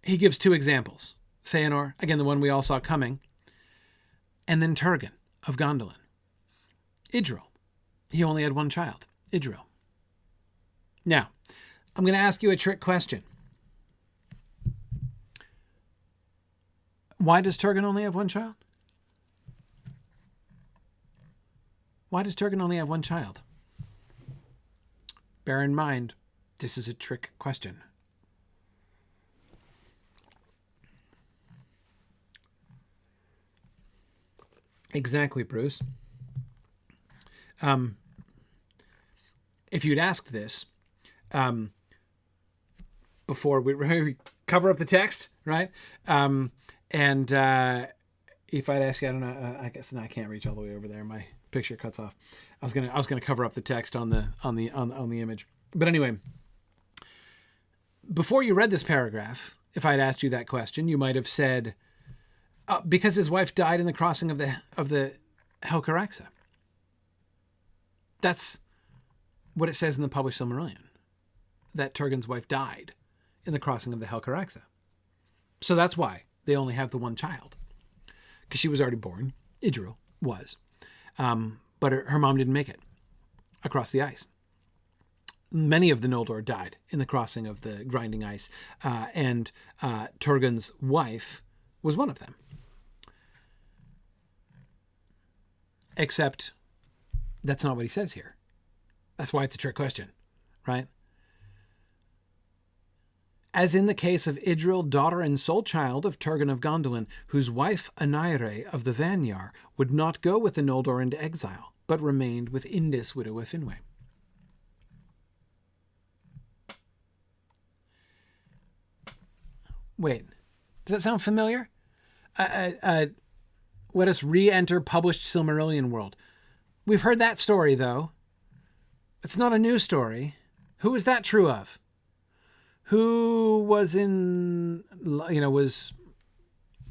he gives 2 examples. Feanor, again, the one we all saw coming. and then Turgon of Gondolin. Idril. He only had one child, Idril. Now, I'm going to ask you a trick question. Why does Turgon only have one child? Why does Turgon only have one child? Bear in mind, this is a trick question. Exactly, Bruce. If you'd asked this before we cover up the text, right? And if I'd ask you, I don't know, I guess I can't reach all the way over there. My picture cuts off. I was gonna cover up the text on the image. But anyway, before you read this paragraph, if I'd asked you that question, you might have said, because his wife died in the crossing of the Helcaraxa. That's what it says in the published Silmarillion, that Turgon's wife died in the crossing of the Helcaraxa. So that's why they only have the one child, because she was already born. Idril was, but her mom didn't make it across the ice. Many of the Noldor died in the crossing of the grinding ice, and Turgon's wife was one of them. Except that's not what he says here. That's why it's a trick question, right? As in the case of Idril, daughter and sole child of Turgon of Gondolin, whose wife Anaire of the Vanyar would not go with the Noldor into exile, but remained with Indis, widow of Finwë. Wait, does that sound familiar? Let us re-enter published Silmarillion world. We've heard that story, though. It's not a new story. Who is that true of? Who was was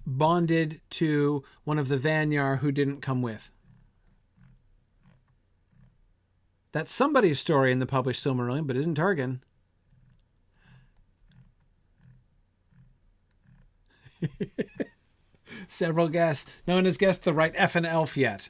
bonded to one of the Vanyar who didn't come with? That's somebody's story in the published Silmarillion, but isn't Turgon. Several guests. No one has guessed the right effing elf yet.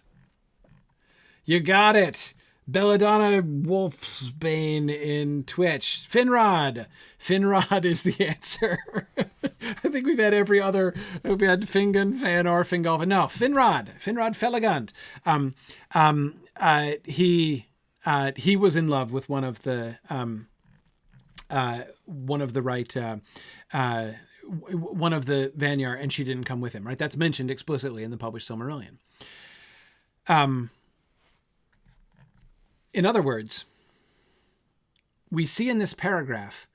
You got it. Belladonna Wolfsbane in Twitch. Finrod. Finrod is the answer. I think we've had every other. We had Fingon, Feanor, Fingolfin. No, Finrod. Finrod Felagund. He was in love with one of the Vanyar, and she didn't come with him, right? That's mentioned explicitly in the published Silmarillion. In other words, we see in this paragraph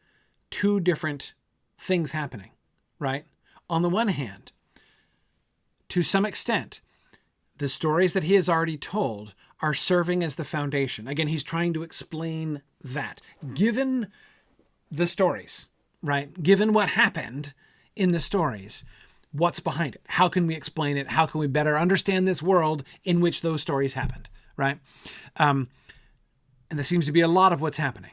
two different things happening, right? On the one hand, to some extent, the stories that he has already told are serving as the foundation. Again, he's trying to explain that. Given the stories, right? Given what happened in the stories, what's behind it? How can we explain it? How can we better understand this world in which those stories happened, right? And there seems to be a lot of what's happening.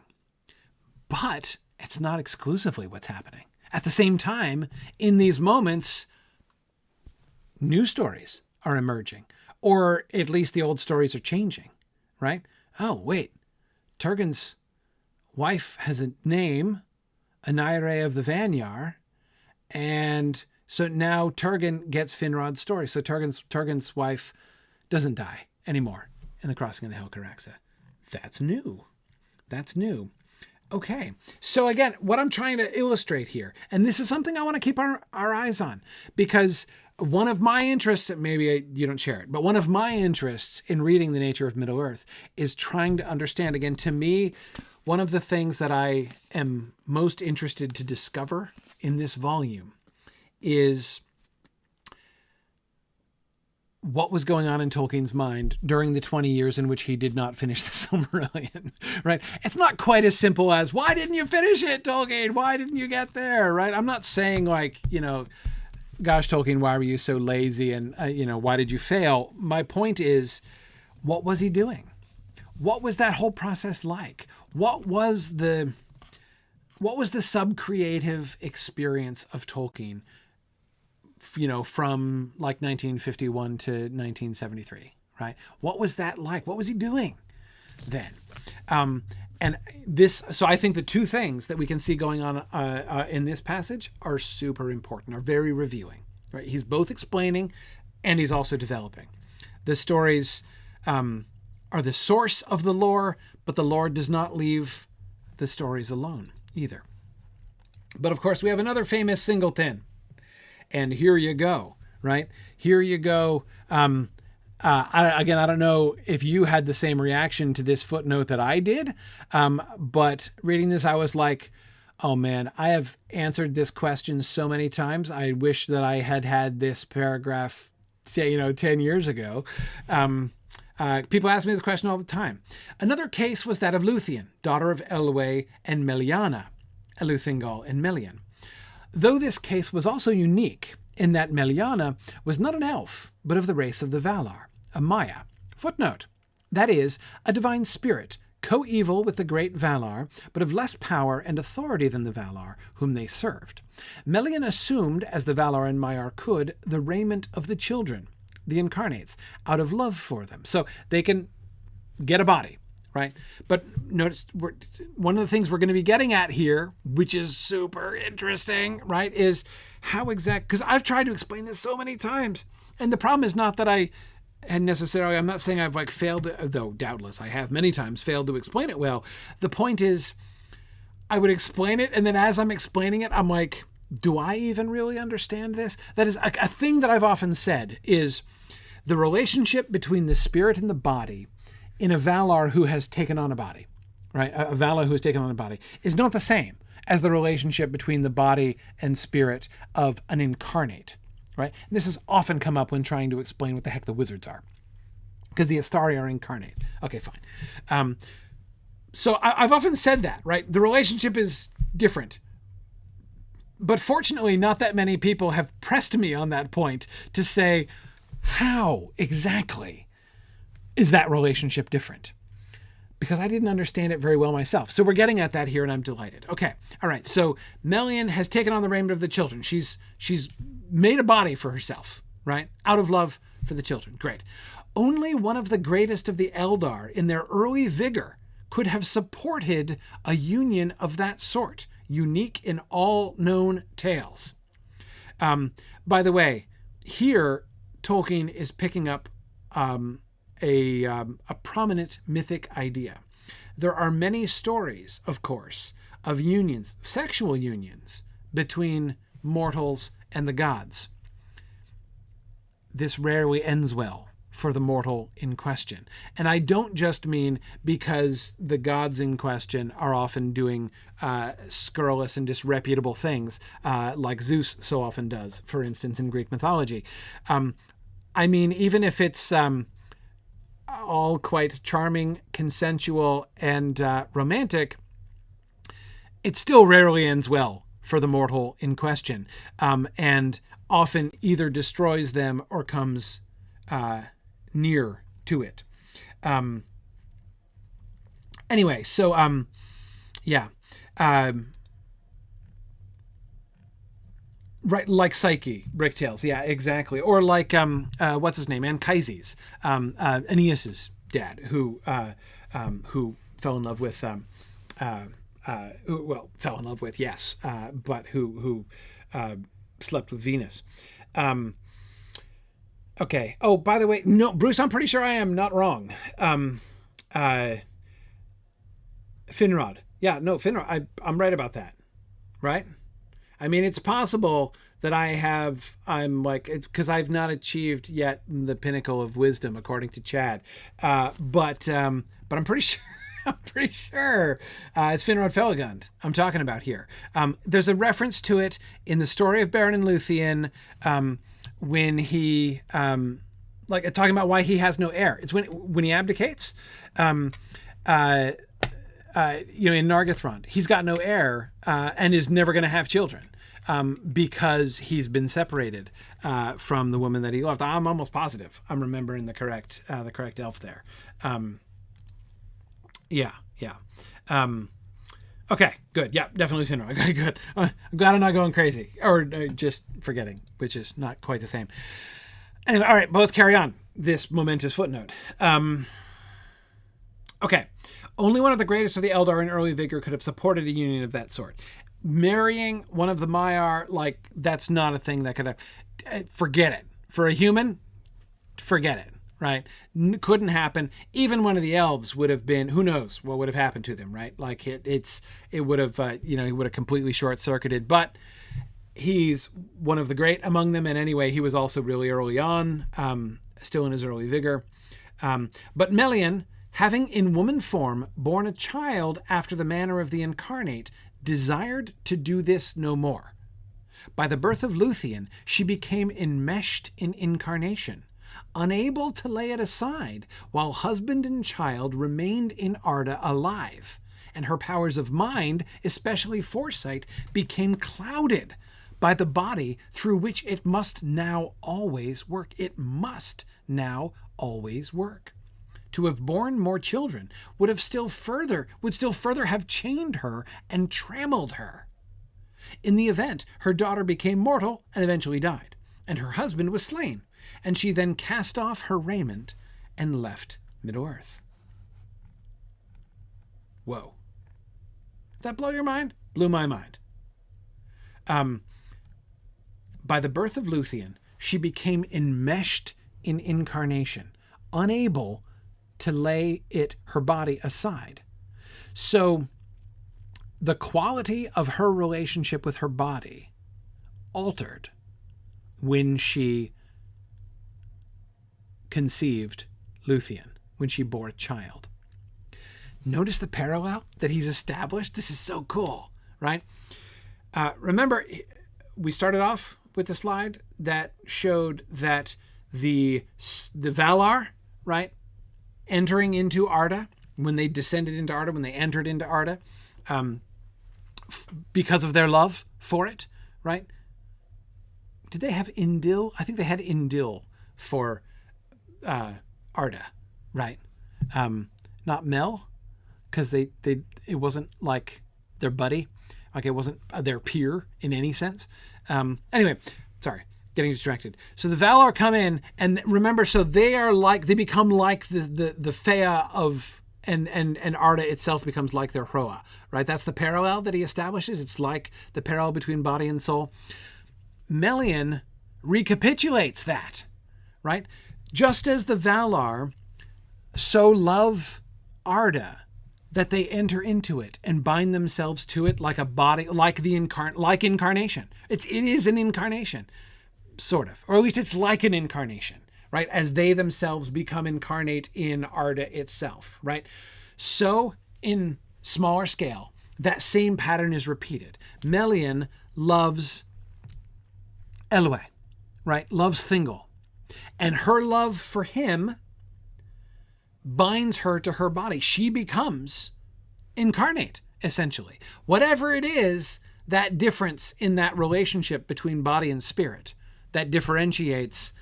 But it's not exclusively what's happening. At the same time, in these moments, new stories are emerging. Or at least the old stories are changing, right? Oh, wait. Turgon's wife has a name, Anaire of the Vanyar, and so now Turgon gets Finrod's story. So Turgon's wife doesn't die anymore in the crossing of the Helcaraxa. That's new. That's new. Okay. So again, what I'm trying to illustrate here, and this is something I want to keep our eyes on, because one of my interests, maybe you don't share it, but one of my interests in reading the nature of Middle-earth is trying to understand, again, to me, one of the things that I am most interested to discover in this volume is what was going on in Tolkien's mind during the 20 years in which he did not finish the Silmarillion, right? It's not quite as simple as, why didn't you finish it, Tolkien? Why didn't you get there, right? I'm not saying like, gosh, Tolkien, why were you so lazy? And, why did you fail? My point is, what was he doing? What was that whole process like? What was the sub-creative experience of Tolkien from like 1951 to 1973, right? What was that like? What was he doing then? And this, so I think the two things that we can see going on in this passage are super important, are very reviewing, right? He's both explaining and he's also developing. The stories are the source of the lore, but the Lord does not leave the stories alone either. But of course, we have another famous singleton. And here you go, right? Here you go. I don't know if you had the same reaction to this footnote that I did, but reading this, I was like, oh man, I have answered this question so many times. I wish that I had had this paragraph, 10 years ago. People ask me this question all the time. Another case was that of Luthien, daughter of Elwë and Meliana, Eleuthingol and Melian. Though this case was also unique in that Meliana was not an elf, but of the race of the Valar, a Maya. Footnote, that is, a divine spirit, coeval with the great Valar, but of less power and authority than the Valar, whom they served. Melian assumed, as the Valar and Maiar could, the raiment of the children, the incarnates, out of love for them. So they can get a body, right? But notice, one of the things we're going to be getting at here, which is super interesting, right, is how exact, because I've tried to explain this so many times, and the problem is not that I had necessarily, I'm not saying I've failed, though doubtless I have many times failed to explain it well. The point is, I would explain it, and then as I'm explaining it, I'm like, do I even really understand this? That is a thing that I've often said is the relationship between the spirit and the body in a Valar who has taken on a body, right? A Valar who has taken on a body is not the same as the relationship between the body and spirit of an incarnate, right? And this has often come up when trying to explain what the heck the wizards are, because the Astari are incarnate. Okay, fine. So I've often said that, right? The relationship is different. But fortunately, not that many people have pressed me on that point to say, how exactly is that relationship different? Because I didn't understand it very well myself. So we're getting at that here, and I'm delighted. Okay, all right. So Melian has taken on the raiment of the children. She's made a body for herself, right? Out of love for the children. Great. Only one of the greatest of the Eldar in their early vigor could have supported a union of that sort, unique in all known tales. By the way, here Tolkien is picking up a prominent mythic idea. There are many stories, of course, of unions, sexual unions, between mortals and the gods. This rarely ends well for the mortal in question. And I don't just mean because the gods in question are often doing scurrilous and disreputable things, like Zeus so often does, for instance, in Greek mythology. I mean, even if it's all quite charming, consensual, and romantic, it still rarely ends well for the mortal in question, and often either destroys them or comes near to it. Anyway, so yeah. Right, like Psyche, Bricktails, yeah, exactly. Or like, what's his name, Anchises, Aeneas's dad, who fell in love with, fell in love with, yes, but who slept with Venus. Okay. Oh, by the way, no, Bruce, I'm pretty sure I am not wrong. Finrod. Yeah, no, Finrod. I'm right about that, right? I mean, it's possible that I'm like, it's because I've not achieved yet the pinnacle of wisdom, according to Chad. But I'm pretty sure, it's Finrod Felagund I'm talking about here. There's a reference to it in the story of Beren and Luthien, when he, like talking about why he has no heir. It's when he abdicates, in Nargothrond, he's got no heir, and is never going to have children, because he's been separated, from the woman that he loved. I'm almost positive I'm remembering the correct elf there. Yeah. Okay, good. Yeah, definitely Finrod. Okay, good. I'm glad I'm not going crazy or just forgetting, which is not quite the same. Anyway, all right, but let's carry on this momentous footnote. Okay, only one of the greatest of the Eldar in early vigor could have supported a union of that sort. Marrying one of the Maiar, like, that's not a thing that could have... Forget it. For a human, forget it, right? Couldn't happen. Even one of the elves would have been... Who knows what would have happened to them, right? Like, it would have, he would have completely short-circuited. But he's one of the great among them. And anyway, he was also really early on, still in his early vigor. But Melian, having in woman form born a child after the manner of the incarnate, desired to do this no more. By the birth of Luthien, she became enmeshed in incarnation, unable to lay it aside, while husband and child remained in Arda alive, and her powers of mind, especially foresight, became clouded by the body through which it must now always work. It must now always work. To have borne more children would still further have chained her and trammeled her. In the event, her daughter became mortal and eventually died, and her husband was slain, and she then cast off her raiment and left Middle-earth. Whoa. Did that blow your mind? Blew my mind. By the birth of Luthien, she became enmeshed in incarnation, unable to lay her body aside. So the quality of her relationship with her body altered when she conceived Luthien, when she bore a child. Notice the parallel that he's established? This is so cool, right? Remember, we started off with a slide that showed that the Valar, right, entering into Arda, when they descended into Arda, when they entered into Arda, because of their love for it, right? Did they have Indil? I think they had Indil for Arda, right? Not Mel, because it wasn't like their buddy, like it wasn't their peer in any sense. Anyway, sorry. Getting distracted. So the Valar come in, and remember, so they become like the Fea of, and Arda itself becomes like their Hroa, right? That's the parallel that he establishes. It's like the parallel between body and soul. Melian recapitulates that, right? Just as the Valar so love Arda that they enter into it and bind themselves to it like a body, like incarnation. It is an incarnation. Sort of, or at least it's like an incarnation, right? As they themselves become incarnate in Arda itself, right? So in smaller scale, that same pattern is repeated. Melian loves Elwë, right? Loves Thingol. And her love for him binds her to her body. She becomes incarnate, essentially. Whatever it is, that difference in that relationship between body and spirit that differentiates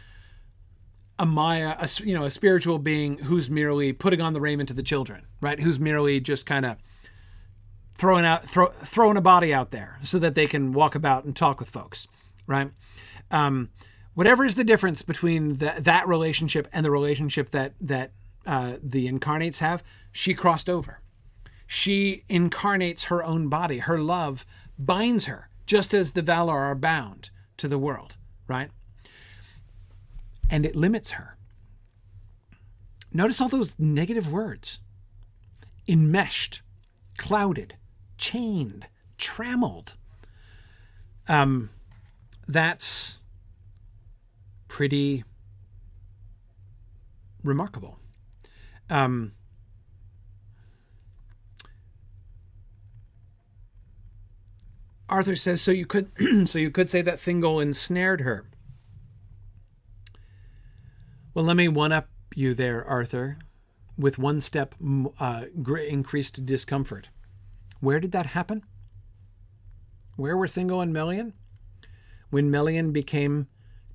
a Maya, a spiritual being who's merely putting on the raiment of the children, right? Who's merely just kind of throwing a body out there so that they can walk about and talk with folks, right? Whatever is the difference between that relationship and the relationship that the incarnates have, she crossed over. She incarnates her own body. Her love binds her, just as the Valar are bound to the world, right? And it limits her. Notice all those negative words. Enmeshed, clouded, chained, trammeled. That's pretty remarkable. Arthur says, so you could say that Thingol ensnared her. Well, let me one-up you there, Arthur, with one step increased discomfort. Where did that happen? Where were Thingol and Melian? When Melian became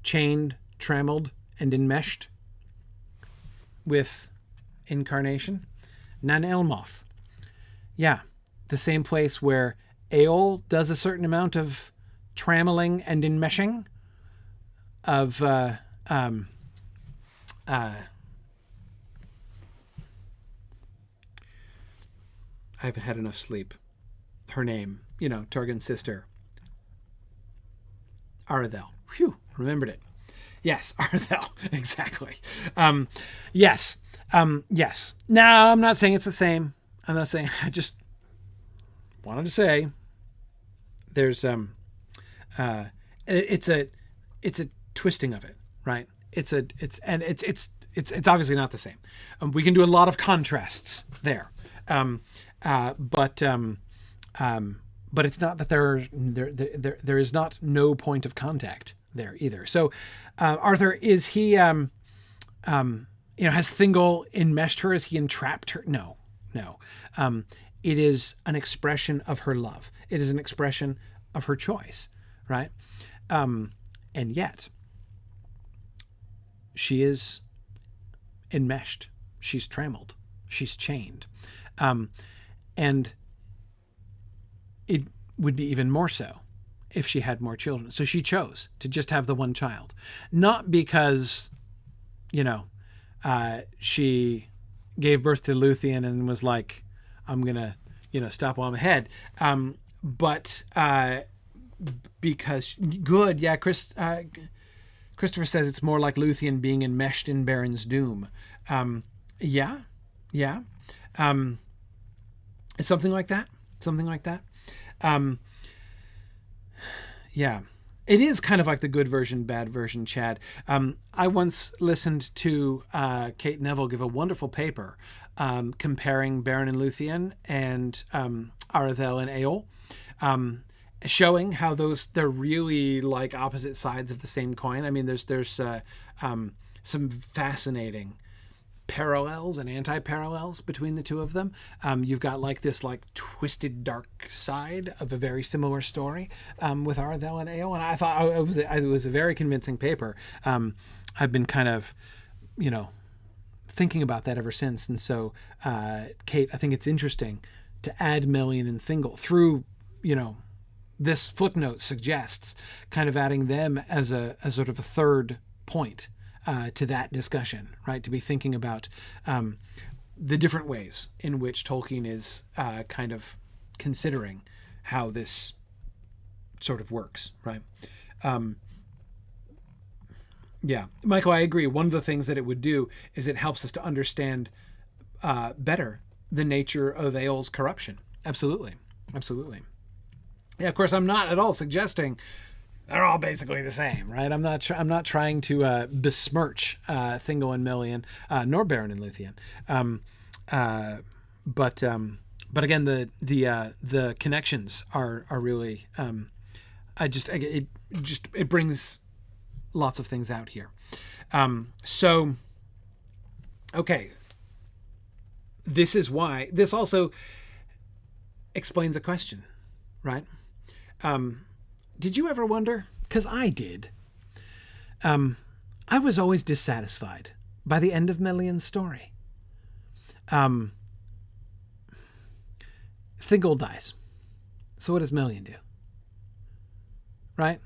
chained, trammeled, and enmeshed with incarnation? Nan Elmoth. Yeah, the same place where Eol does a certain amount of trammeling and enmeshing of I haven't had enough sleep. Her name, Turgon's sister. Aredhel. Phew, remembered it. Yes, Aredhel. Exactly. Yes. Yes. No, I'm not saying it's the same. I'm not saying, I just wanted to say there's, it's a twisting of it, right? It's obviously not the same. We can do a lot of contrasts there. But it's not that there is not no point of contact there either. So, Arthur, is he, has Thingol enmeshed her? Has he entrapped her? No. It is an expression of her love. It is an expression of her choice, right? And yet she is enmeshed. She's trammeled. She's chained. And it would be even more so if she had more children. So she chose to just have the one child, not because, she gave birth to Luthien and was like, I'm going to, stop while I'm ahead. But because good. Yeah. Christopher says it's more like Luthien being enmeshed in Baron's doom. Yeah. It's something like that. Yeah. It is kind of like the good version, bad version, Chad. I once listened to Kate Neville give a wonderful paper comparing Beren and Luthien and Aredhel and Eol, showing how they're really like opposite sides of the same coin. I mean, there's some fascinating parallels and anti-parallels between the two of them. You've got like this like twisted dark side of a very similar story with Aredhel and Eol, and I thought it was a very convincing paper. I've been kind of thinking about that ever since, and so Kate, I think it's interesting to add Melian and Thingol through this footnote suggests kind of adding them as sort of a third point to that discussion, right? To be thinking about the different ways in which Tolkien is kind of considering how this sort of works, right? Yeah, Michael, I agree. One of the things that it would do is it helps us to understand better the nature of Eol's corruption. Absolutely. Yeah, of course, I'm not at all suggesting they're all basically the same, right? I'm not trying to besmirch Thingol and Melian, nor Beren and Luthien. But again, the connections are really. It brings lots of things out here. So, okay, this is why this also explains a question, right? Did you ever wonder? Because I did. I was always dissatisfied by the end of Melian's story. Thingol dies. So what does Melian do? Right?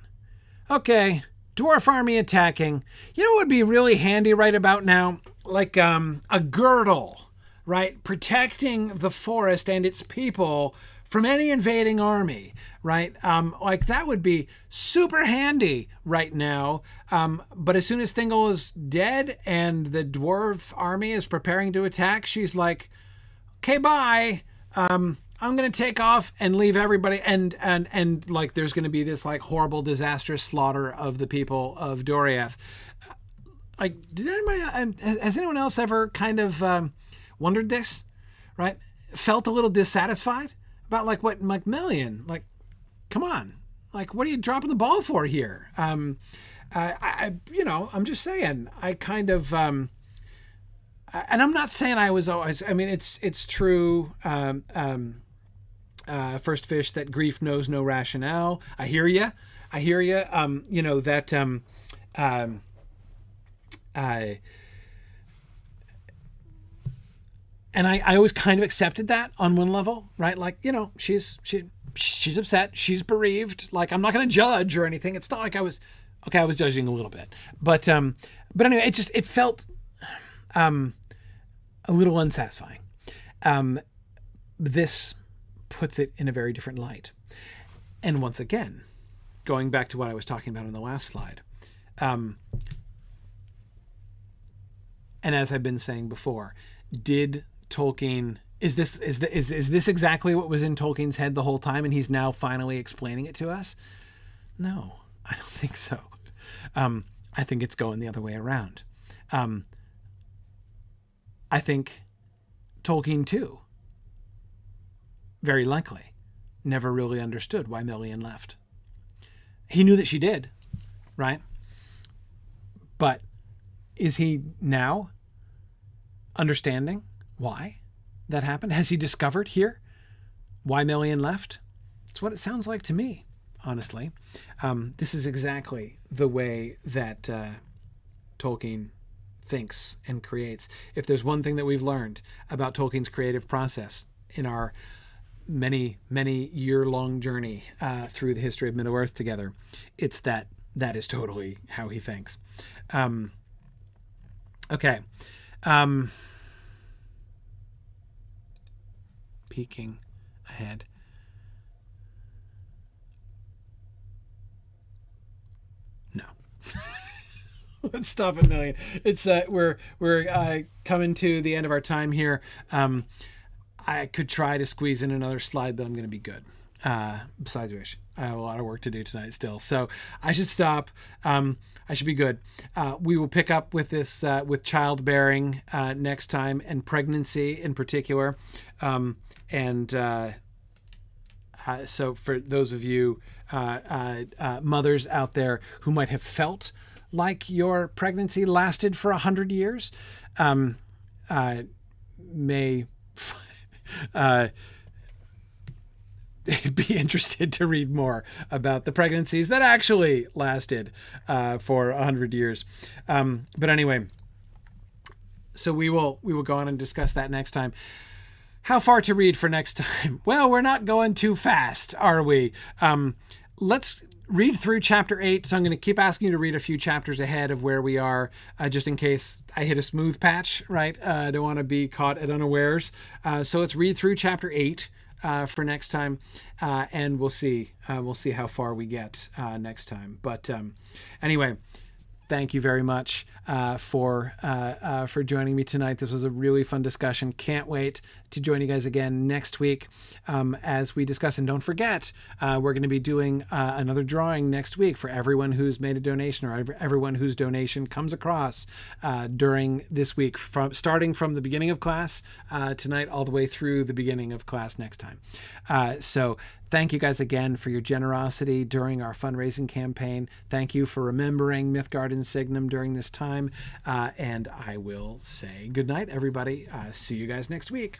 Okay, dwarf army attacking. You know what would be really handy right about now? Like a girdle, right? Protecting the forest and its people from any invading army, right? Like that would be super handy right now. But as soon as Thingol is dead and the dwarf army is preparing to attack, she's like, okay, bye. I'm going to take off and leave everybody. And like, there's going to be this like horrible, disastrous slaughter of the people of Doriath. Like, has anyone else ever kind of wondered this, right? Felt a little dissatisfied about like what Melian, like, come on, like, what are you dropping the ball for here? I'm just saying, I kind of, and I'm not saying I was always, I mean, it's true. First fish, that grief knows no rationale. I hear you. And I always kind of accepted that on one level, right? Like, she's upset, she's bereaved. Like, I'm not going to judge or anything. It's not like I was judging a little bit, but anyway, it felt a little unsatisfying. This puts it in a very different light. And once again, going back to what I was talking about on the last slide, and as I've been saying before, did Tolkien, is this exactly what was in Tolkien's head the whole time, and he's now finally explaining it to us? No, I don't think so. I think it's going the other way around. I think Tolkien too, very likely, never really understood why Melian left. He knew that she did, right? But is he now understanding why that happened? Has he discovered here why Melian left? It's what it sounds like to me, honestly. This is exactly the way that Tolkien thinks and creates. If there's one thing that we've learned about Tolkien's creative process in our many, many year-long journey through the history of Middle-earth together, it's that is totally how he thinks. Okay. Peeking ahead. No. Let's stop at Melian. It's we're coming to the end of our time here. I could try to squeeze in another slide, but I'm going to be good. Besides which, I have a lot of work to do tonight still, so I should stop. I should be good. We will pick up with this with childbearing next time, and pregnancy in particular. So for those of you mothers out there who might have felt like your pregnancy lasted for 100 years, may be interested to read more about the pregnancies that actually lasted for 100 years. But anyway, so we will go on and discuss that next time. How far to read for next time? Well, we're not going too fast, are we? Let's read through chapter 8. So I'm going to keep asking you to read a few chapters ahead of where we are, just in case I hit a smooth patch, right? I don't want to be caught at unawares. So let's read through chapter 8 for next time, and we'll see how far we get next time. But anyway, thank you very much for joining me tonight. This was a really fun discussion. Can't wait to join you guys again next week as we discuss. And don't forget, we're going to be doing another drawing next week for everyone who's made a donation, or everyone whose donation comes across during this week, starting from the beginning of class tonight all the way through the beginning of class next time. So thank you guys again for your generosity during our fundraising campaign. Thank you for remembering Mythgard and Signum during this time. And I will say good night, everybody. See you guys next week.